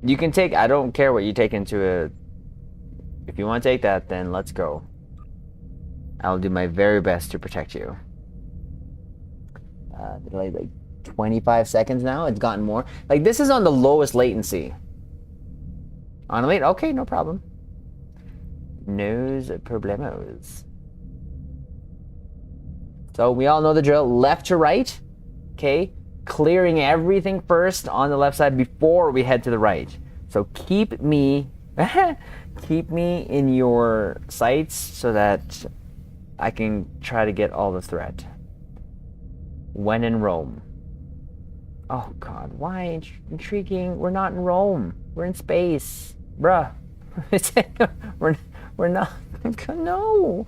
You can take, I don't care what you take into it. If you want to take that, then let's go. I'll do my very best to protect you. Delay like 25 seconds now. It's gotten more. Like, this is on the lowest latency. On late, okay, no problem. No problemos. So we all know the drill. Left to right. Okay. Clearing everything first on the left side before we head to the right. So keep me keep me in your sights so that I can try to get all the threat. When in Rome. Oh god, why intriguing? We're not in Rome. We're in space. Bruh. we're not. No.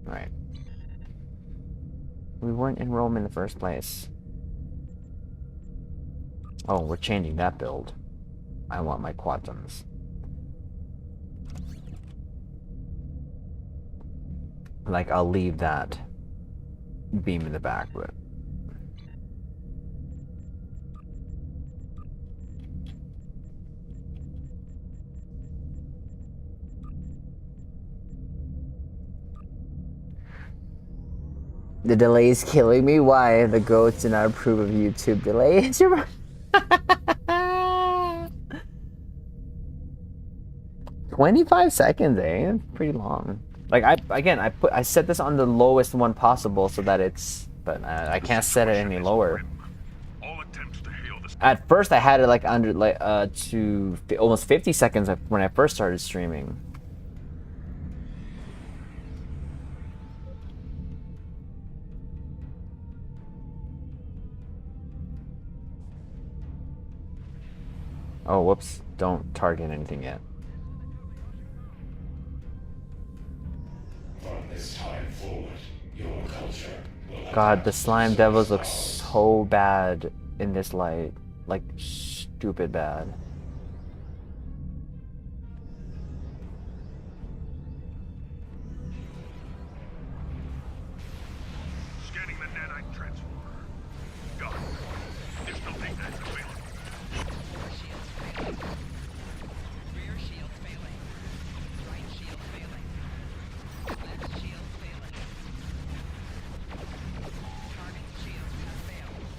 Alright. We weren't in Rome in the first place. Oh, we're changing that build. I want my quantums. Like, I'll leave that beam in the back, but... The delay's killing me. Why? The goats do not approve of YouTube delays. 25 seconds, eh? Pretty long. Like, I set this on the lowest one possible so that it's, but I can't set it any lower. At first, I had it like under to almost 50 seconds when I first started streaming. Oh, whoops! Don't target anything yet. God, the slime devils look so bad in this light. Like, stupid bad. Scanning the nanite transformer. Got it. Additional maintenance available. Four shields failing. Rear shield failing. Right shield failing. Left shield failing. Target shield has failed.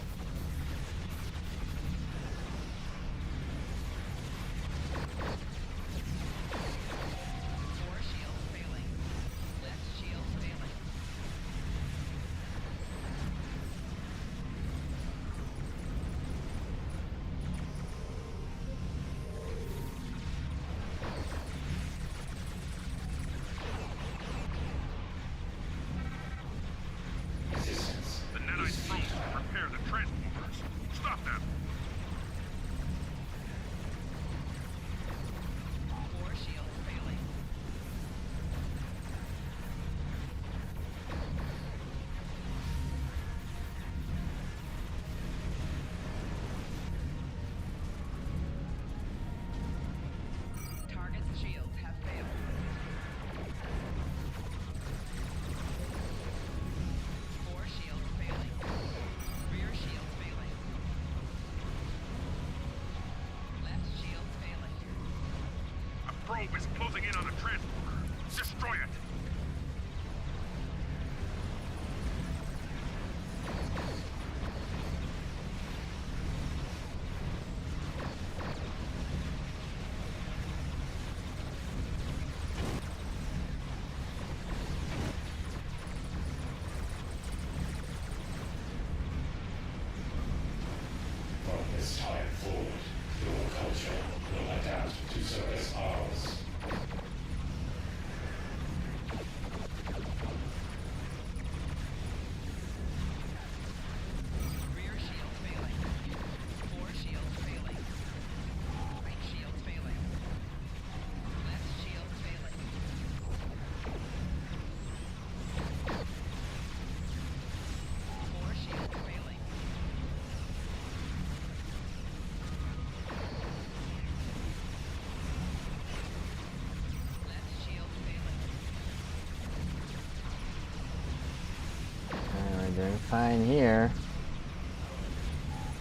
fine here.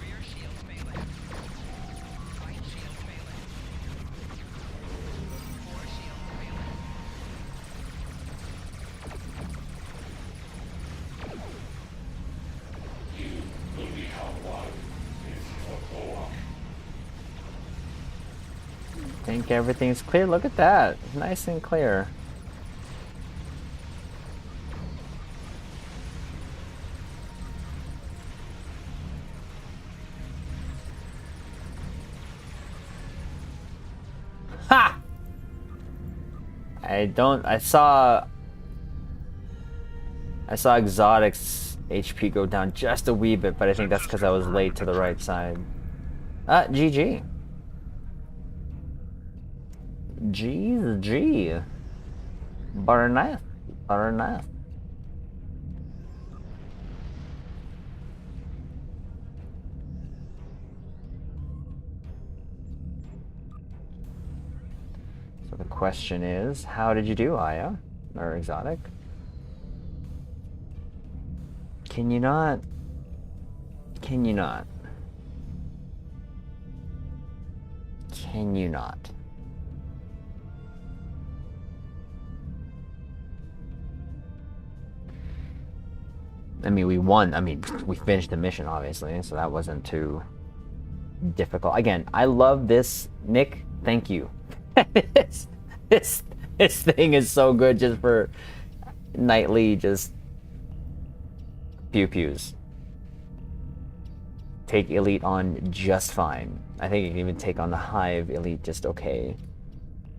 Rear shield failing. Right shield failing. 4 shields failing. Think everything's clear. Look at that. Nice and clear. Ha! I saw Exotic's HP go down just a wee bit, but I think that's because I was late to the right side. GG. G. Very nice. Very nice. So the question is, how did you do, Aya? Or Exotic? Can you not? Can you not? Can you not? I mean, we won. I mean, we finished the mission, obviously, so that wasn't too difficult. Again, I love this. Nick, thank you. this thing is so good just for nightly, just pew-pews. Take Elite on just fine. I think you can even take on the Hive Elite just okay.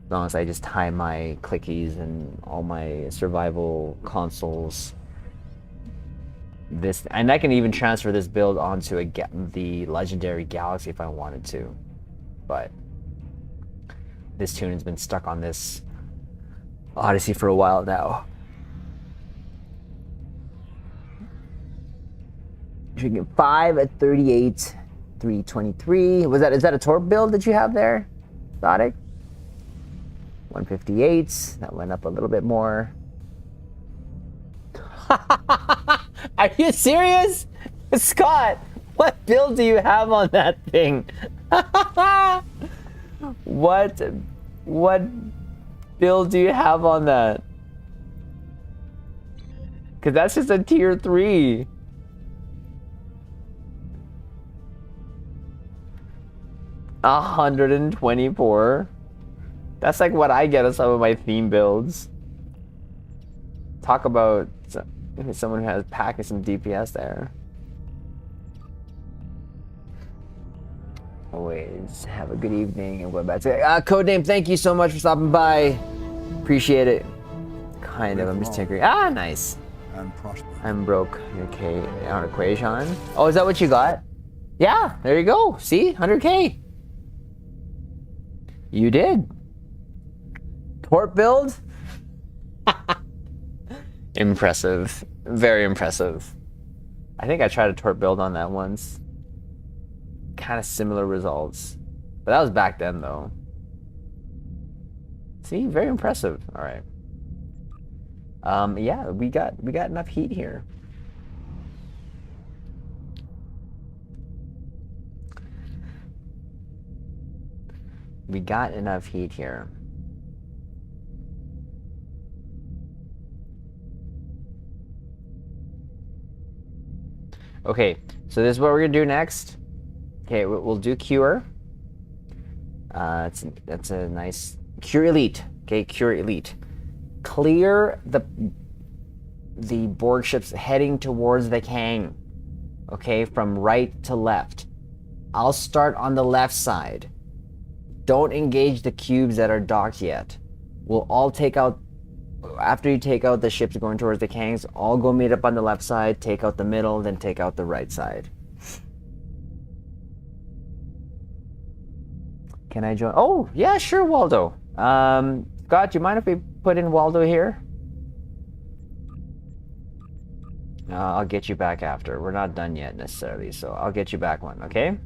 As long as I just tie my clickies and all my survival consoles. This, and I can even transfer this build onto the Legendary Galaxy if I wanted to, but this tune has been stuck on this Odyssey for a while now. Drinking 5 at 38, 323. Is that a torp build that you have there, Exotic? 158. That went up a little bit more. Are you serious? Scott, what build do you have on that thing? What build do you have on that? Because that's just a tier 3. $124. That's like what I get on some of my theme builds. Talk about someone who has packing some DPS there. Always have a good evening and what about Codename, thank you so much for stopping by. Appreciate it. Kind of, I'm just tinkering. Ah, nice. I'm broke. Okay, on Equation. Oh, is that what you got? Yeah, there you go. See, 100K. You did. Port build? Impressive. Very impressive. I think I tried a torp build on that once. Kind of similar results. But that was back then though. See, very impressive. Alright. Yeah, we got enough heat here. We got enough heat here. Okay, so this is what we're gonna do next. Okay, we'll do Cure. That's a nice Cure Elite. Okay, Cure Elite. Clear the Borg ships heading towards the Kang. Okay, from right to left. I'll start on the left side. Don't engage the cubes that are docked yet. We'll all take out, after you take out the ships going towards the Kangs, all go meet up on the left side, take out the middle, then take out the right side. Can I join? Oh, yeah, sure, Waldo. Scott, do you mind if we put in Waldo here? I'll get you back after. We're not done yet necessarily, so I'll get you back one, okay?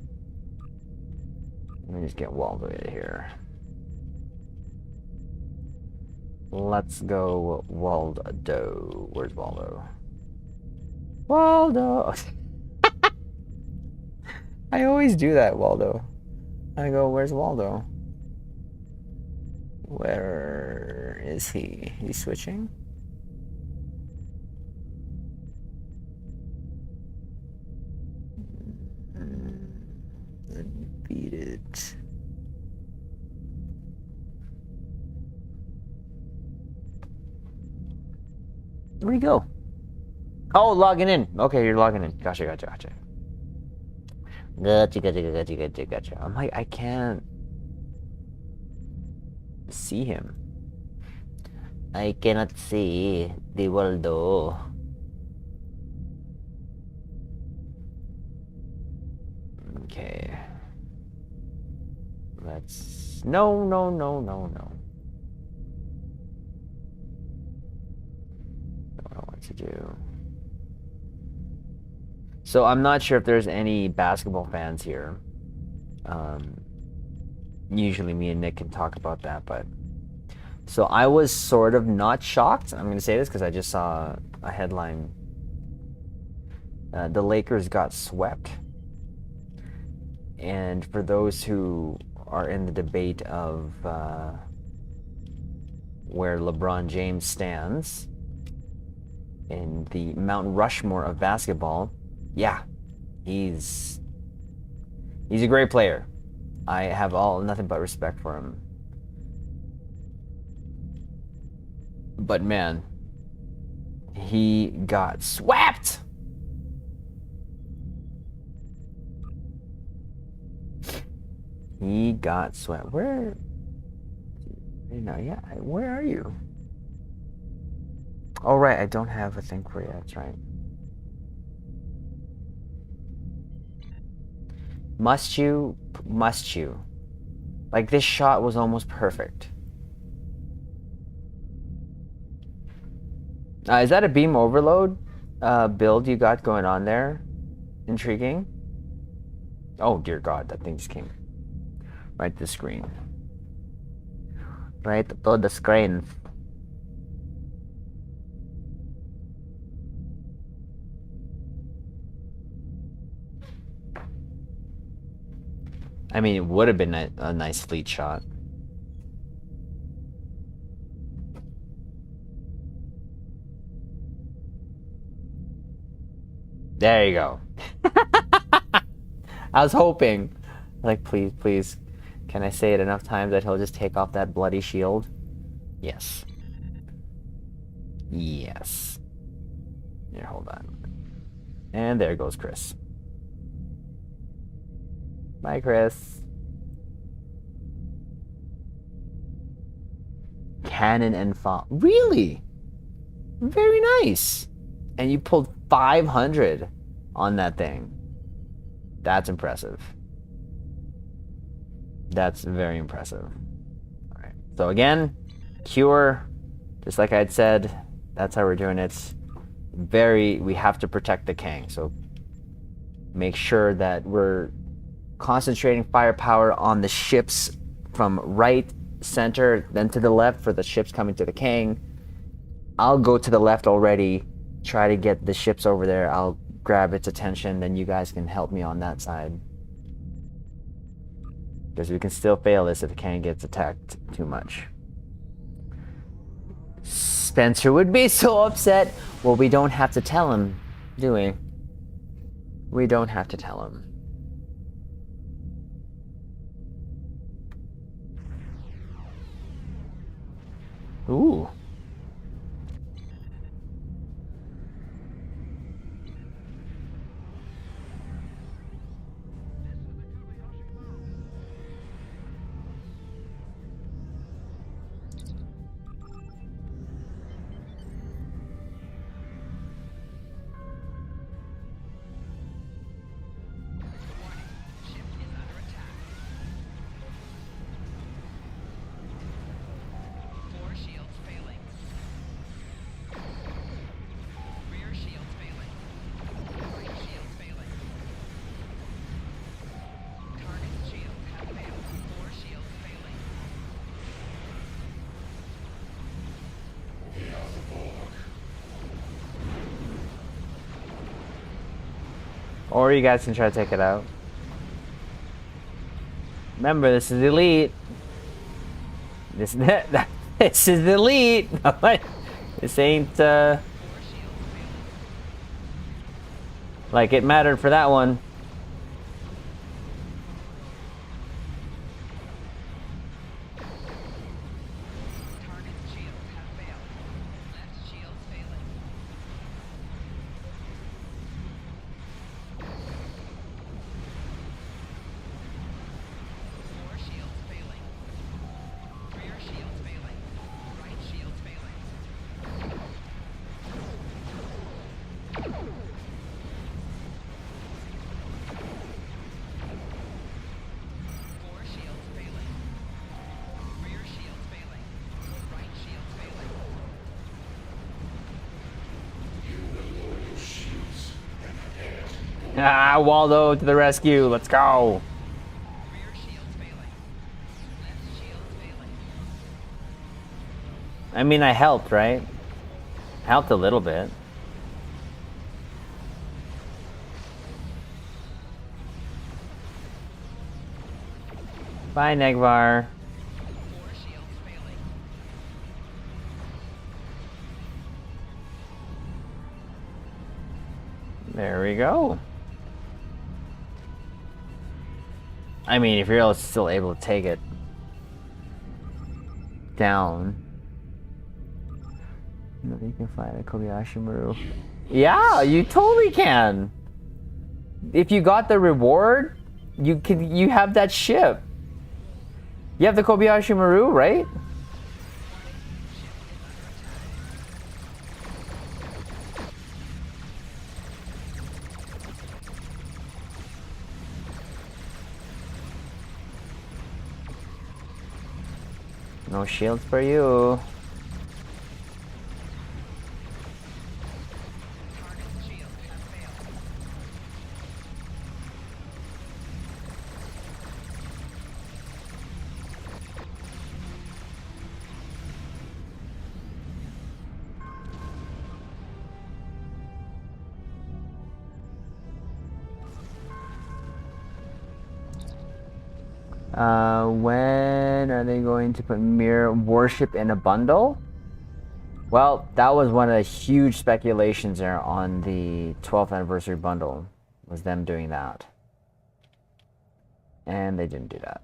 Let me just get Waldo in here. Let's go Waldo. Where's Waldo? Waldo. I always do that, Waldo. I go, where's Waldo? Where is he? He's switching? Beat it. Where'd he go? Oh, logging in. Okay, you're logging in. Gotcha. Gotcha. I'm like, I can't see him. I cannot see the Waldo. Okay. Let's... No. Don't know what to do. So I'm not sure if there's any basketball fans here. Usually me and Nick can talk about that, but... So I was sort of not shocked. I'm going to say this because I just saw a headline. The Lakers got swept. And for those who are in the debate of where LeBron James stands in the Mount Rushmore of basketball, yeah, he's a great player. I have nothing but respect for him. But man, he got swept. He got swept. Where? Yeah, where are you? Oh, right, I don't have a thing for you. That's right. Must you? Like, this shot was almost perfect. Is that a beam overload build you got going on there? Intriguing. Oh, dear God, that thing just came right to the screen. Right to the screen. I mean, it would have been a nice fleet shot. There you go. I was hoping. Like, please. Can I say it enough times that he'll just take off that bloody shield? Yes. Yes. Here, hold on. And there goes Chris. Bye, Chris. Cannon and fall. Really? Very nice. And you pulled 500 on that thing. That's impressive. That's very impressive. All right. So again, cure, just like I'd said, that's how we're doing it. We have to protect the Kang. So make sure that we're concentrating firepower on the ships from right, center, then to the left for the ships coming to the Kang. I'll go to the left already, try to get the ships over there. I'll grab its attention, then you guys can help me on that side. Because we can still fail this if the Kang gets attacked too much. Spencer would be so upset. Well, we don't have to tell him, do we? We don't have to tell him. Ooh. Four shields failing. Or you guys can try to take it out. Remember, this is elite. This this is elite. This ain't like it mattered for that one. Target's shields have failed. Left shields failing. Four shields failing. Rear shields failing. Right shields failing. Four shields failing. Rear shields failing. Right shields failing. Ah, Waldo to the rescue. Let's go. Rear shields failing. Left shields failing. I mean, I helped, right? Helped a little bit. Bye, Negvar. Four shields failing. There we go. I mean, if you're still able to take it down. You can fly the Kobayashi Maru. Yeah, you totally can. If you got the reward, you have that ship. You have the Kobayashi Maru, right? No shields for you. Target's shields have failed. When are they going to put Mirror Worship in a bundle? Well, that was one of the huge speculations there on the 12th anniversary bundle, was them doing that. And they didn't do that.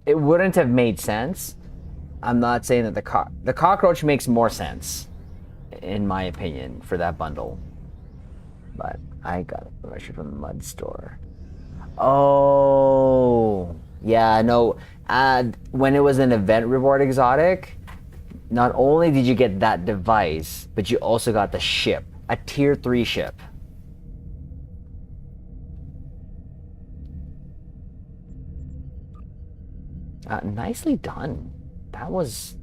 It wouldn't have made sense. I'm not saying that the cockroach makes more sense, in my opinion, for that bundle. But I got a promotion from the Mud Store. Oh, yeah, no. When it was an event reward exotic, not only did you get that device, but you also got the ship, a tier 3 ship. Nicely done. That was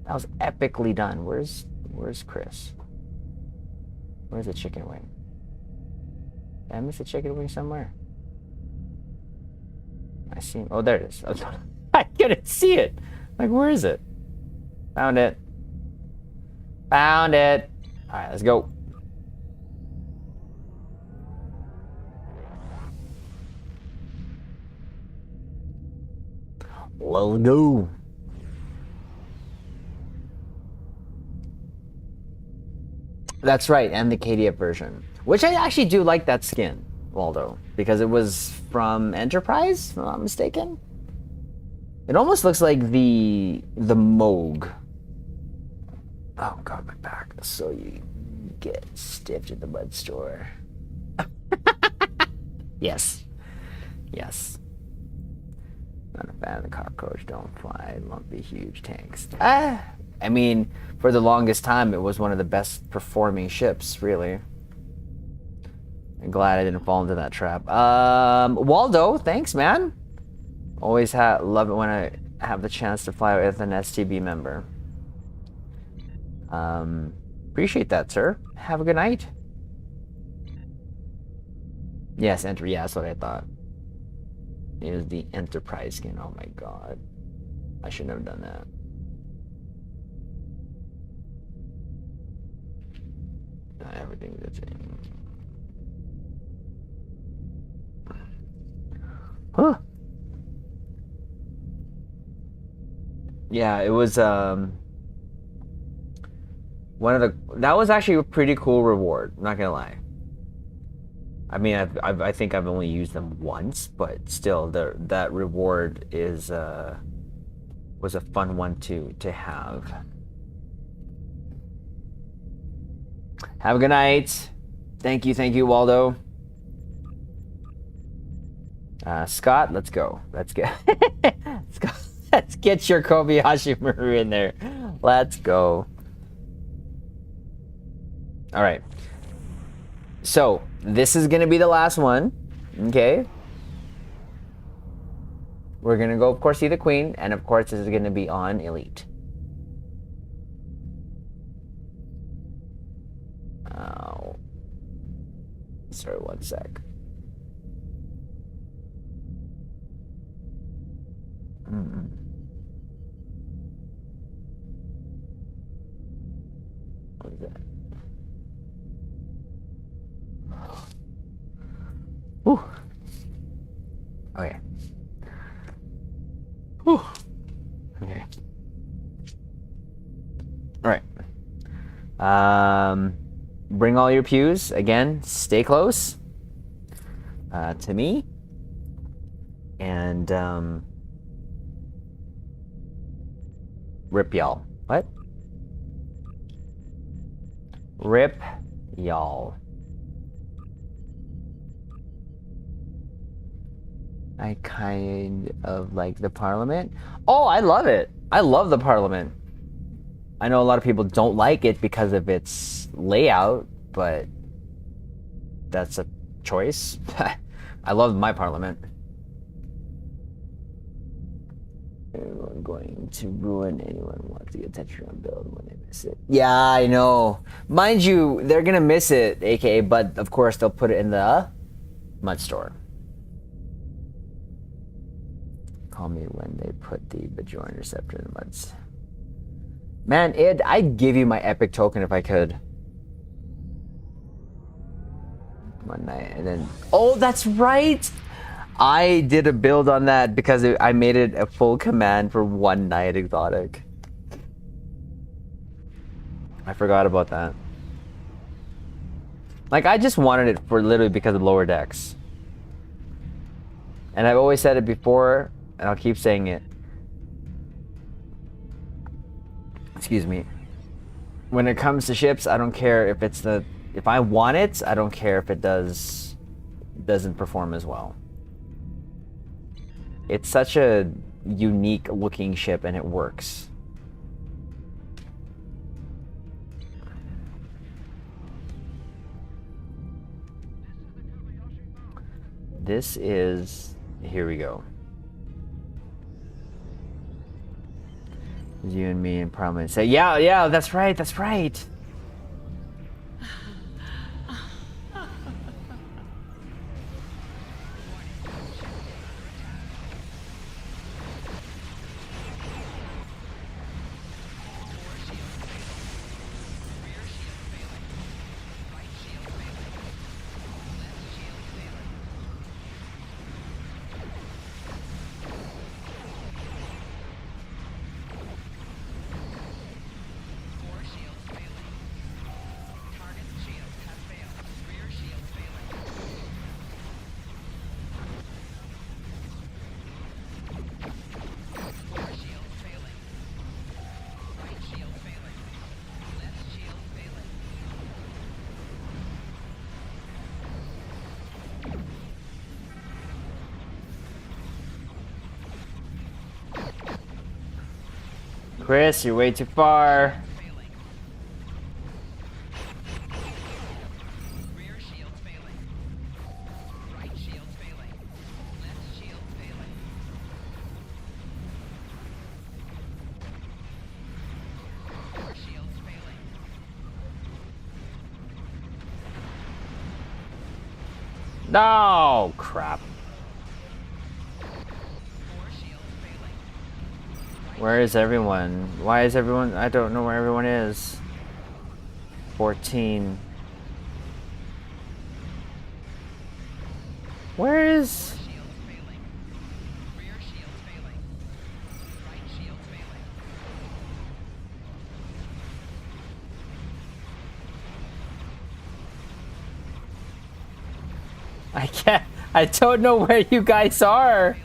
epically done. Where's Chris? Where's the chicken wing? Did I miss a chicken wing somewhere? I see him. Oh, there it is. I couldn't see it. Like, where is it? Found it. Found it. All right, let's go. Let's go. That's right, and the KDF version. Which I actually do like that skin, Waldo, because it was from Enterprise, if I'm not mistaken. It almost looks like the Moog. Oh god, my back. So you get stiffed at the Mud Store. Yes. Yes. Not a fan of the cockroach, don't fly, lumpy, huge tanks. I mean, for the longest time, it was one of the best performing ships, really. I'm glad I didn't fall into that trap. Waldo, thanks, man. Always love it when I have the chance to fly with an STB member. Appreciate that, sir. Have a good night. Yes, enter. Yeah, that's what I thought. It was the Enterprise skin. Oh my god. I should have done that. Everything's the same. Huh. Yeah, it was one of the, that was actually a pretty cool reward, not gonna lie. I mean, I think I've only used them once, but still, that reward is was a fun one to have. Have a good night. Thank you, Waldo. Scott, let's go. Let's get let's get your Kobayashi Maru in there. Let's go. All right. So this is gonna be the last one. Okay. We're gonna go, of course, see the Queen, and of course, this is gonna be on Elite. Oh. Sorry, one sec. What is that? Whew. Okay. Whew. Okay. All right. Bring all your pews. Again, stay close to me. And rip y'all. What? Rip y'all. I kind of like the Parliament. Oh, I love it. I love the Parliament. I know a lot of people don't like it because of its layout, but that's a choice. I love my Parliament. Anyone going to ruin anyone who wants to get Tetron build when they miss it. Yeah, I know. Mind you, they're gonna miss it, aka, but of course they'll put it in the mud store. Call me when they put the Bajor Interceptor in the muds. Man, I'd give you my epic token if I could. One night, and then... Oh, that's right! I did a build on that because I made it a full command for one night exotic. I forgot about that. Like, I just wanted it for literally because of lower decks. And I've always said it before, and I'll keep saying it. Excuse me. When it comes to ships, I don't care if it's the... If I want it, I don't care if it doesn't perform as well. It's such a unique looking ship and it works. This is... Here we go. You and me in Parliament say, yeah, that's right, that's right. Chris, you're way too far. Rear shield failing. Right shield failing. Left shield failing. Four shields failing. No, crap. Where is everyone? Why is everyone... I don't know where everyone is. 14. Where is... I can't. I don't know where you guys are.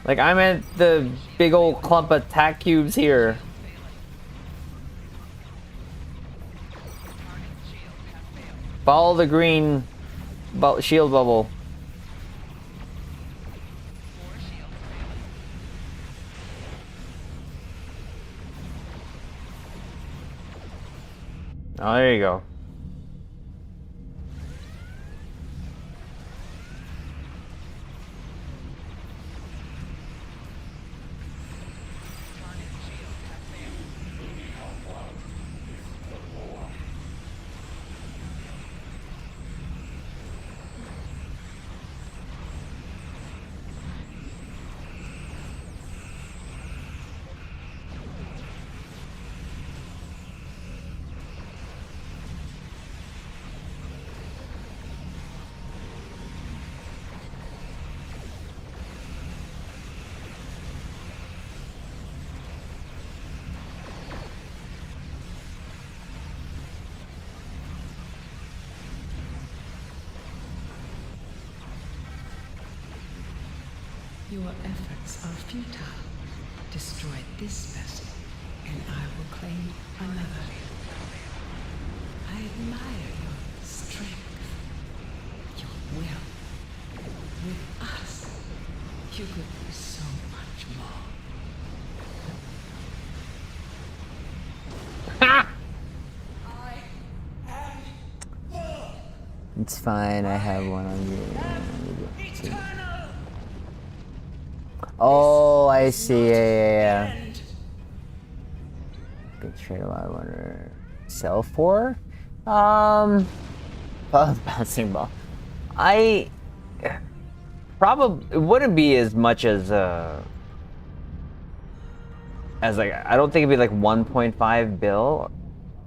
Like, I'm at the big old clump of tack cubes here. Follow the green shield bubble. Oh, there you go. Your efforts are futile. Destroy this vessel, and I will claim another. I admire your strength, your will. With us, you could do so much more. It's fine, I have one on you. Oh, I see. Yeah. Big trade a lot of wonder. Sell for? Bouncing ball. I probably it wouldn't be as much as like I don't think it'd be like 1.5 bill.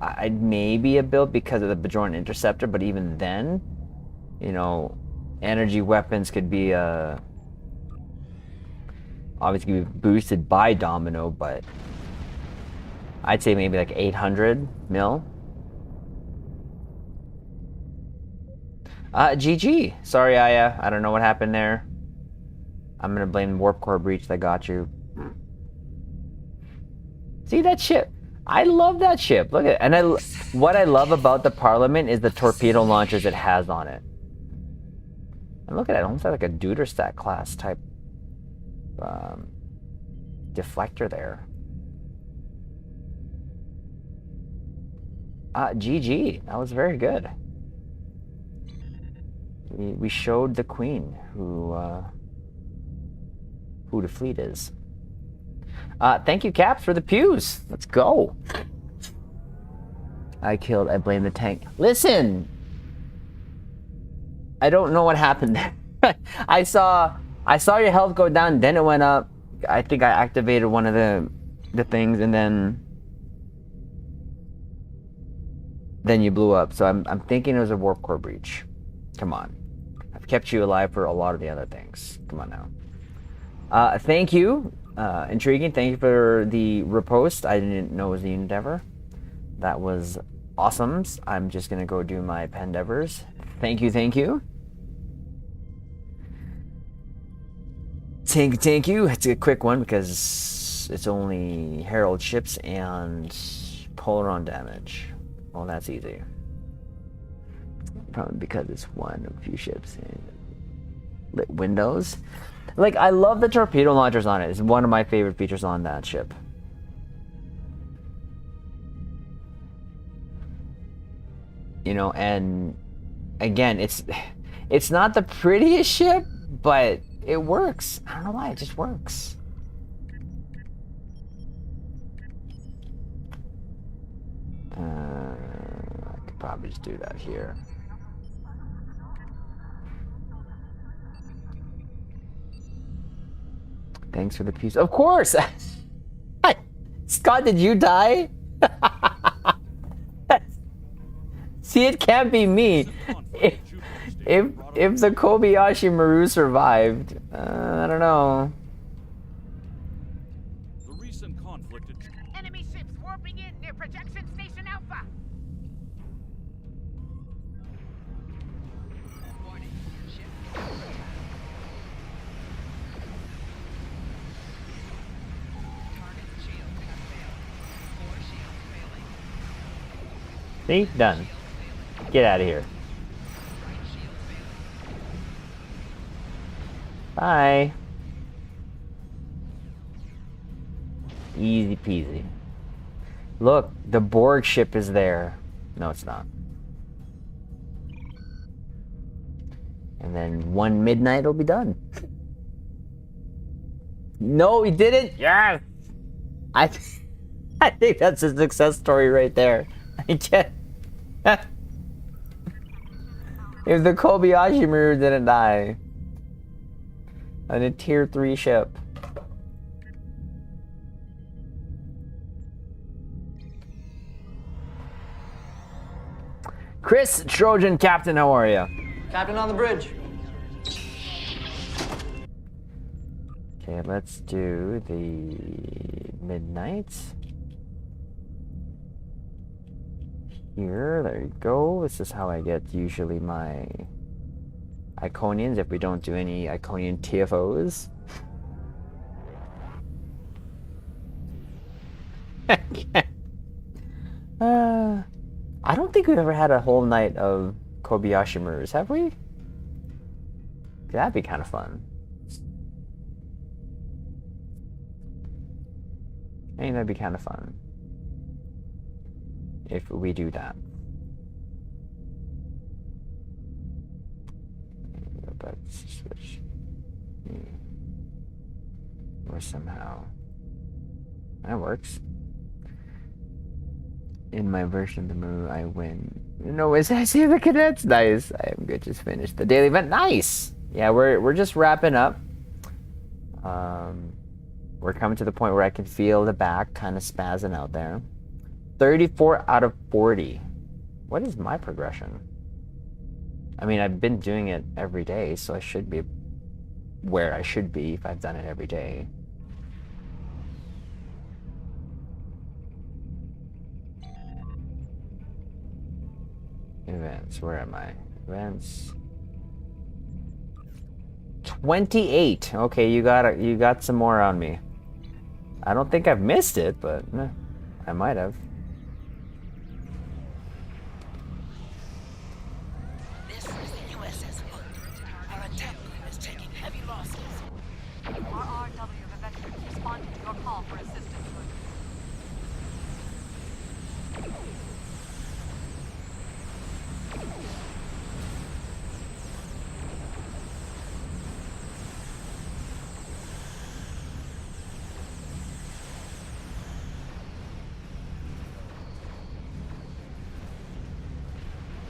I'd maybe a bill because of the Bajoran Interceptor, but even then, you know, energy weapons could be obviously be boosted by Domino, but I'd say maybe like 800 mil. GG. Sorry, Aya. I don't know what happened there. I'm gonna blame Warp Core Breach that got you. See that ship? I love that ship. Look at it. And what I love about the Parliament is the torpedo launchers it has on it. And look at it. Almost like a Duderstadt class type deflector there. GG. That was very good. We showed the Queen who the fleet is. Thank you, Caps, for the pews. Let's go. I blame the tank. Listen! I don't know what happened there. I saw your health go down, then it went up. I think I activated one of the things, and then you blew up. So I'm thinking it was a Warp Core breach. Come on. I've kept you alive for a lot of the other things. Come on now. Thank you. Intriguing. Thank you for the repost. I didn't know it was the Endeavor. That was awesome. I'm just gonna go do my Pendevers. Thank you. Thank you. Thank you. It's a quick one because it's only Herald ships and Polaron damage. Well, that's easy. Probably because it's one of a few ships and lit windows. Like, I love the torpedo launchers on it. It's one of my favorite features on that ship. You know, and again, it's not the prettiest ship, but it works. I don't know why, it just works. I could probably just do that here. Thanks for the piece. Of course! Scott, did you die? See, it can't be me. If the Kobayashi Maru survived, I don't know. The recent conflict. Enemy ships warping in near projection station Alpha. See? Done. Get out of here. Bye. Easy peasy. Look, the Borg ship is there. No, it's not. And then 1 midnight it'll be done. No, he didn't. Yes. I think that's a success story right there. I can't. If the Kobayashi Maru didn't die on a tier 3 ship. Chris Trojan Captain, how are you? Captain on the bridge. Okay, let's do the midnight. Here, there you go. This is how I get usually my Iconians if we don't do any Iconian TFOs. I don't think we've ever had a whole night of Kobayashi Marus, have we? That'd be kind of fun. I think that'd be kind of fun if we do that. Go back to switch. Or somehow that works. In my version of the move, I win. No, as I see the cadets, nice. I am good. Just finished the daily event. Nice. Yeah, we're just wrapping up. We're coming to the point where I can feel the back kind of spazzing out there. 34 out of 40. What is my progression? I mean, I've been doing it every day, so I should be where I should be if I've done it every day. Events, where am I? Events. 28. Okay, you got some more on me. I don't think I've missed it, but I might have. This is the USS Book. Our attack plane is taking heavy losses. RRW of Avengers responding to your call for assistance.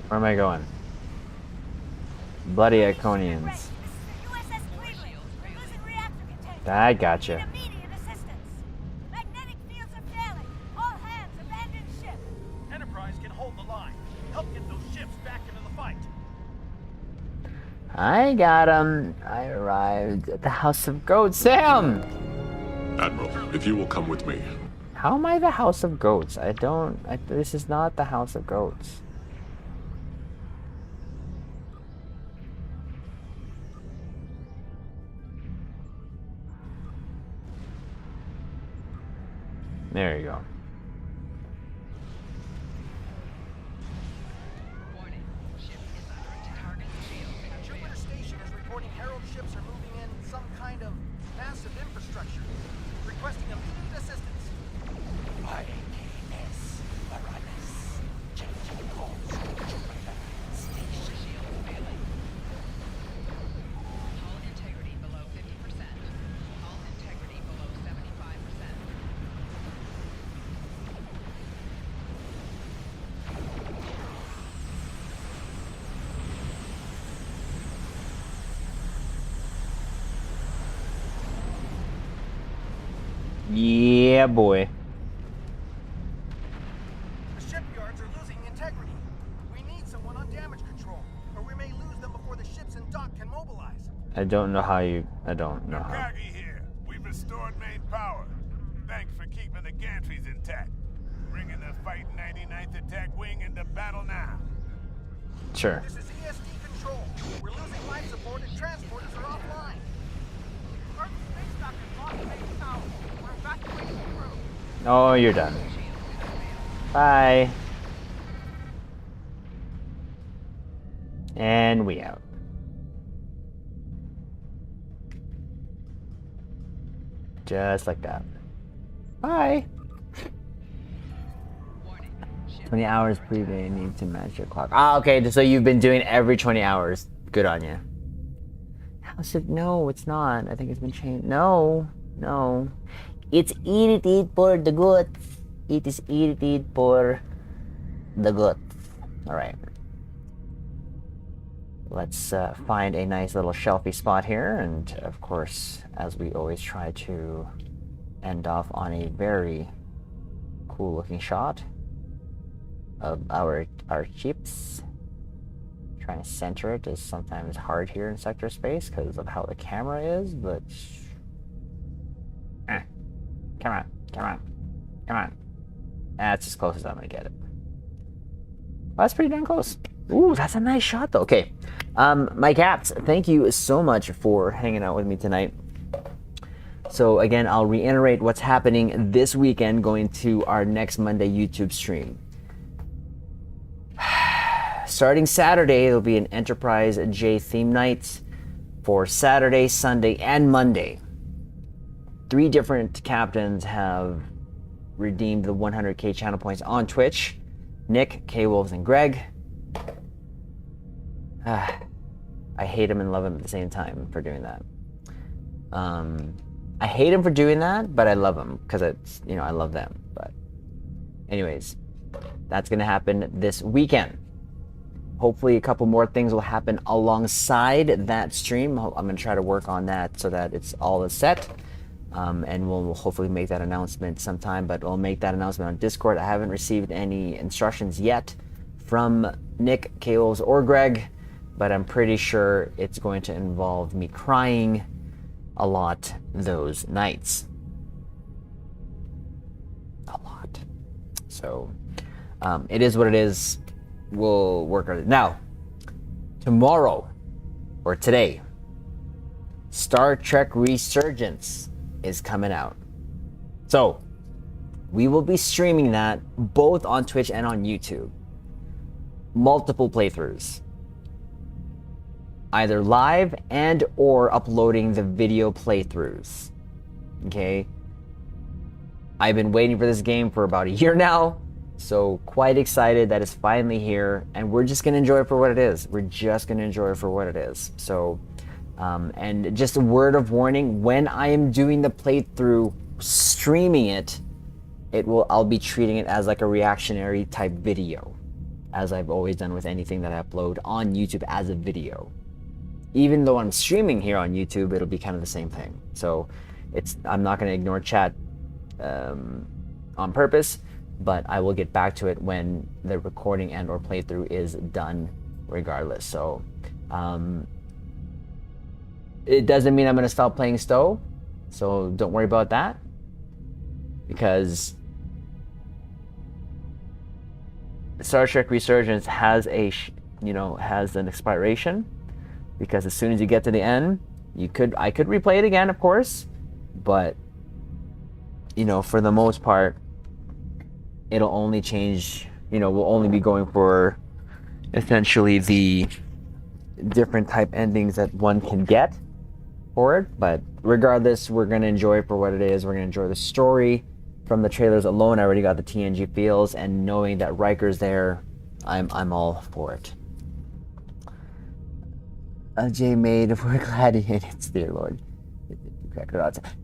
Where am I going? Bloody Iconians. I gotcha. Enterprise can hold the line. Help get those ships back into the fight. I got him. I arrived at the House of Goats. Sam! Admiral, if you will come with me. How am I the House of Goats? This is not the House of Goats. There you go. Warning. Ship is under attack. Target shield. Jupiter Station is reporting Herald ships are moving in some kind of massive infrastructure, requesting immediate assistance. IKS Uranus. Changing course to Jupiter Station. Shield failing. Hull integrity below 50%. Hull integrity below 75%. Yeah, boy. The shipyards are losing integrity. We need someone on damage control, or we may lose them before the ships in dock can mobilize. I don't know how. Kagi here. We've restored main power. Thanks for keeping the gantries intact. Bringing the fight 99th Attack Wing into battle now. Sure. This is ESD control. We're losing life support and transporters are offline. Earth space dock is lost main power. We're evacuating the crew. Oh, you're done. Bye. And we out. Just like that. Bye. 20 hours per day, need to match your clock. Ah, okay, so you've been doing every 20 hours. Good on you. How's it? No, it's not. I think it's been changed. No. It's edited for the good. It is edited for the good. Alright. Let's find a nice little shelfie spot here, and of course, as we always try to end off on a very cool looking shot of our ships. Trying to center it is sometimes hard here in sector space because of how the camera is, but come on. That's as close as I'm gonna get it. Well, that's pretty darn close. Ooh, that's a nice shot though. Okay, my cats, thank you so much for hanging out with me tonight. So again, I'll reiterate what's happening this weekend going to our next Monday YouTube stream. Starting Saturday, there'll be an Enterprise J theme night for Saturday, Sunday, and Monday. 3 different captains have redeemed the 100k channel points on Twitch. Nick, K-Wolves, and Greg. I hate him and love him at the same time for doing that. I hate him for doing that, but I love him because it's, you know, I love them. But anyways, that's going to happen this weekend. Hopefully a couple more things will happen alongside that stream. I'm going to try to work on that so that it's all set. And we'll hopefully make that announcement sometime, but we'll make that announcement on Discord. I haven't received any instructions yet from Nick, K-Wolves, or Greg, but I'm pretty sure it's going to involve me crying a lot those nights. A lot. So it is what it is. We'll work on it. Now, tomorrow, or today, Star Trek Resurgence is coming out. So, we will be streaming that both on Twitch and on YouTube. Multiple playthroughs. Either live and or uploading the video playthroughs. Okay? I've been waiting for this game for about a year now. So quite excited that it's finally here, and we're just gonna enjoy it for what it is. We're just gonna enjoy it for what it is. So, and just a word of warning: when I am doing the playthrough, streaming it, I'll be treating it as like a reactionary type video, as I've always done with anything that I upload on YouTube as a video. Even though I'm streaming here on YouTube, it'll be kind of the same thing. So, I'm not gonna ignore chat on purpose. But I will get back to it when the recording and or playthrough is done regardless. So it doesn't mean I'm going to stop playing Stowe. So don't worry about that. Because Star Trek Resurgence has has an expiration. Because as soon as you get to the end, I could replay it again, of course. But, for the most part, it'll only change, we'll only be going for essentially the different type endings that one can get for it. But regardless, we're going to enjoy it for what it is. We're going to enjoy the story. From the trailers alone, I already got the TNG feels, and knowing that Riker's there, I'm all for it. Jay made, we're glad he hit it, dear Lord.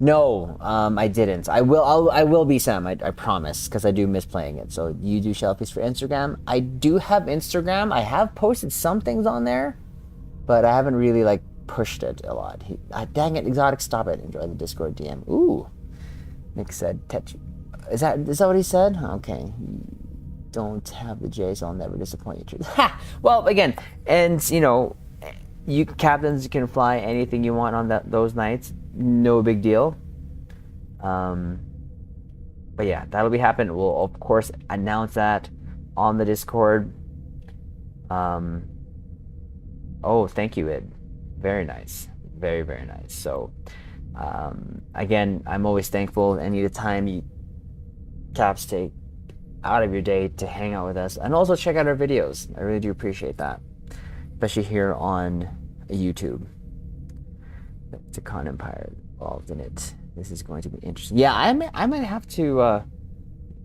No, I didn't. I will be, Sam. I promise, because I do miss playing it. So you do shelfies for Instagram. I do have Instagram. I have posted some things on there, but I haven't really pushed it a lot. Dang it, Exotic, stop it. Enjoy the Discord DM. Ooh, Nick said, is that what he said? Okay, don't have the J, so I'll never disappoint you. Ha! Well, again, and you captains can fly anything you want on those nights. No big deal. But yeah, that'll be happening. We'll of course announce that on the Discord. Oh, thank you, Ed. Very nice. Very, very nice. So again, I'm always thankful any of the time you caps take out of your day to hang out with us and also check out our videos. I really do appreciate that. especially here on YouTube. The Khan Empire involved in it. This is going to be interesting. Yeah, I might have to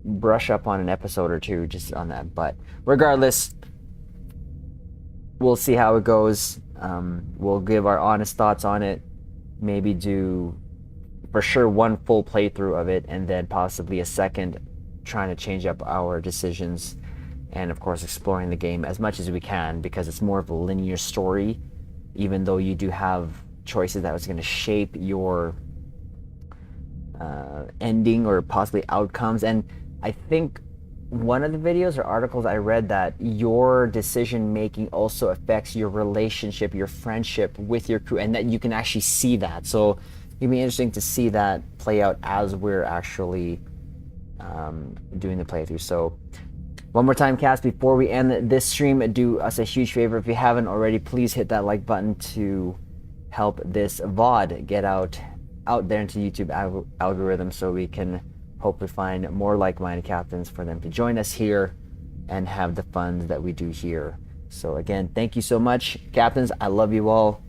brush up on an episode or two just on that. But regardless, we'll see how it goes. We'll give our honest thoughts on it. Maybe do for sure one full playthrough of it, and then possibly a second trying to change up our decisions, and of course exploring the game as much as we can, because it's more of a linear story, even though you do have choices that was going to shape your ending or possibly outcomes. And I think one of the videos or articles I read that your decision making also affects your relationship, your friendship with your crew, and that you can actually see that. So it'd be interesting to see that play out as we're actually doing the playthrough. So one more time, cast, before we end this stream, do us a huge favor. If you haven't already, please hit that like button to help this VOD get out there into YouTube algorithm, so we can hopefully find more like-minded captains for them to join us here and have the fun that we do here. So again, thank you so much, captains. I love you all.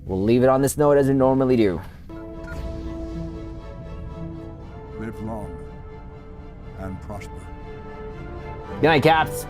We'll leave it on this note as we normally do. Live long and prosper. Good night, caps.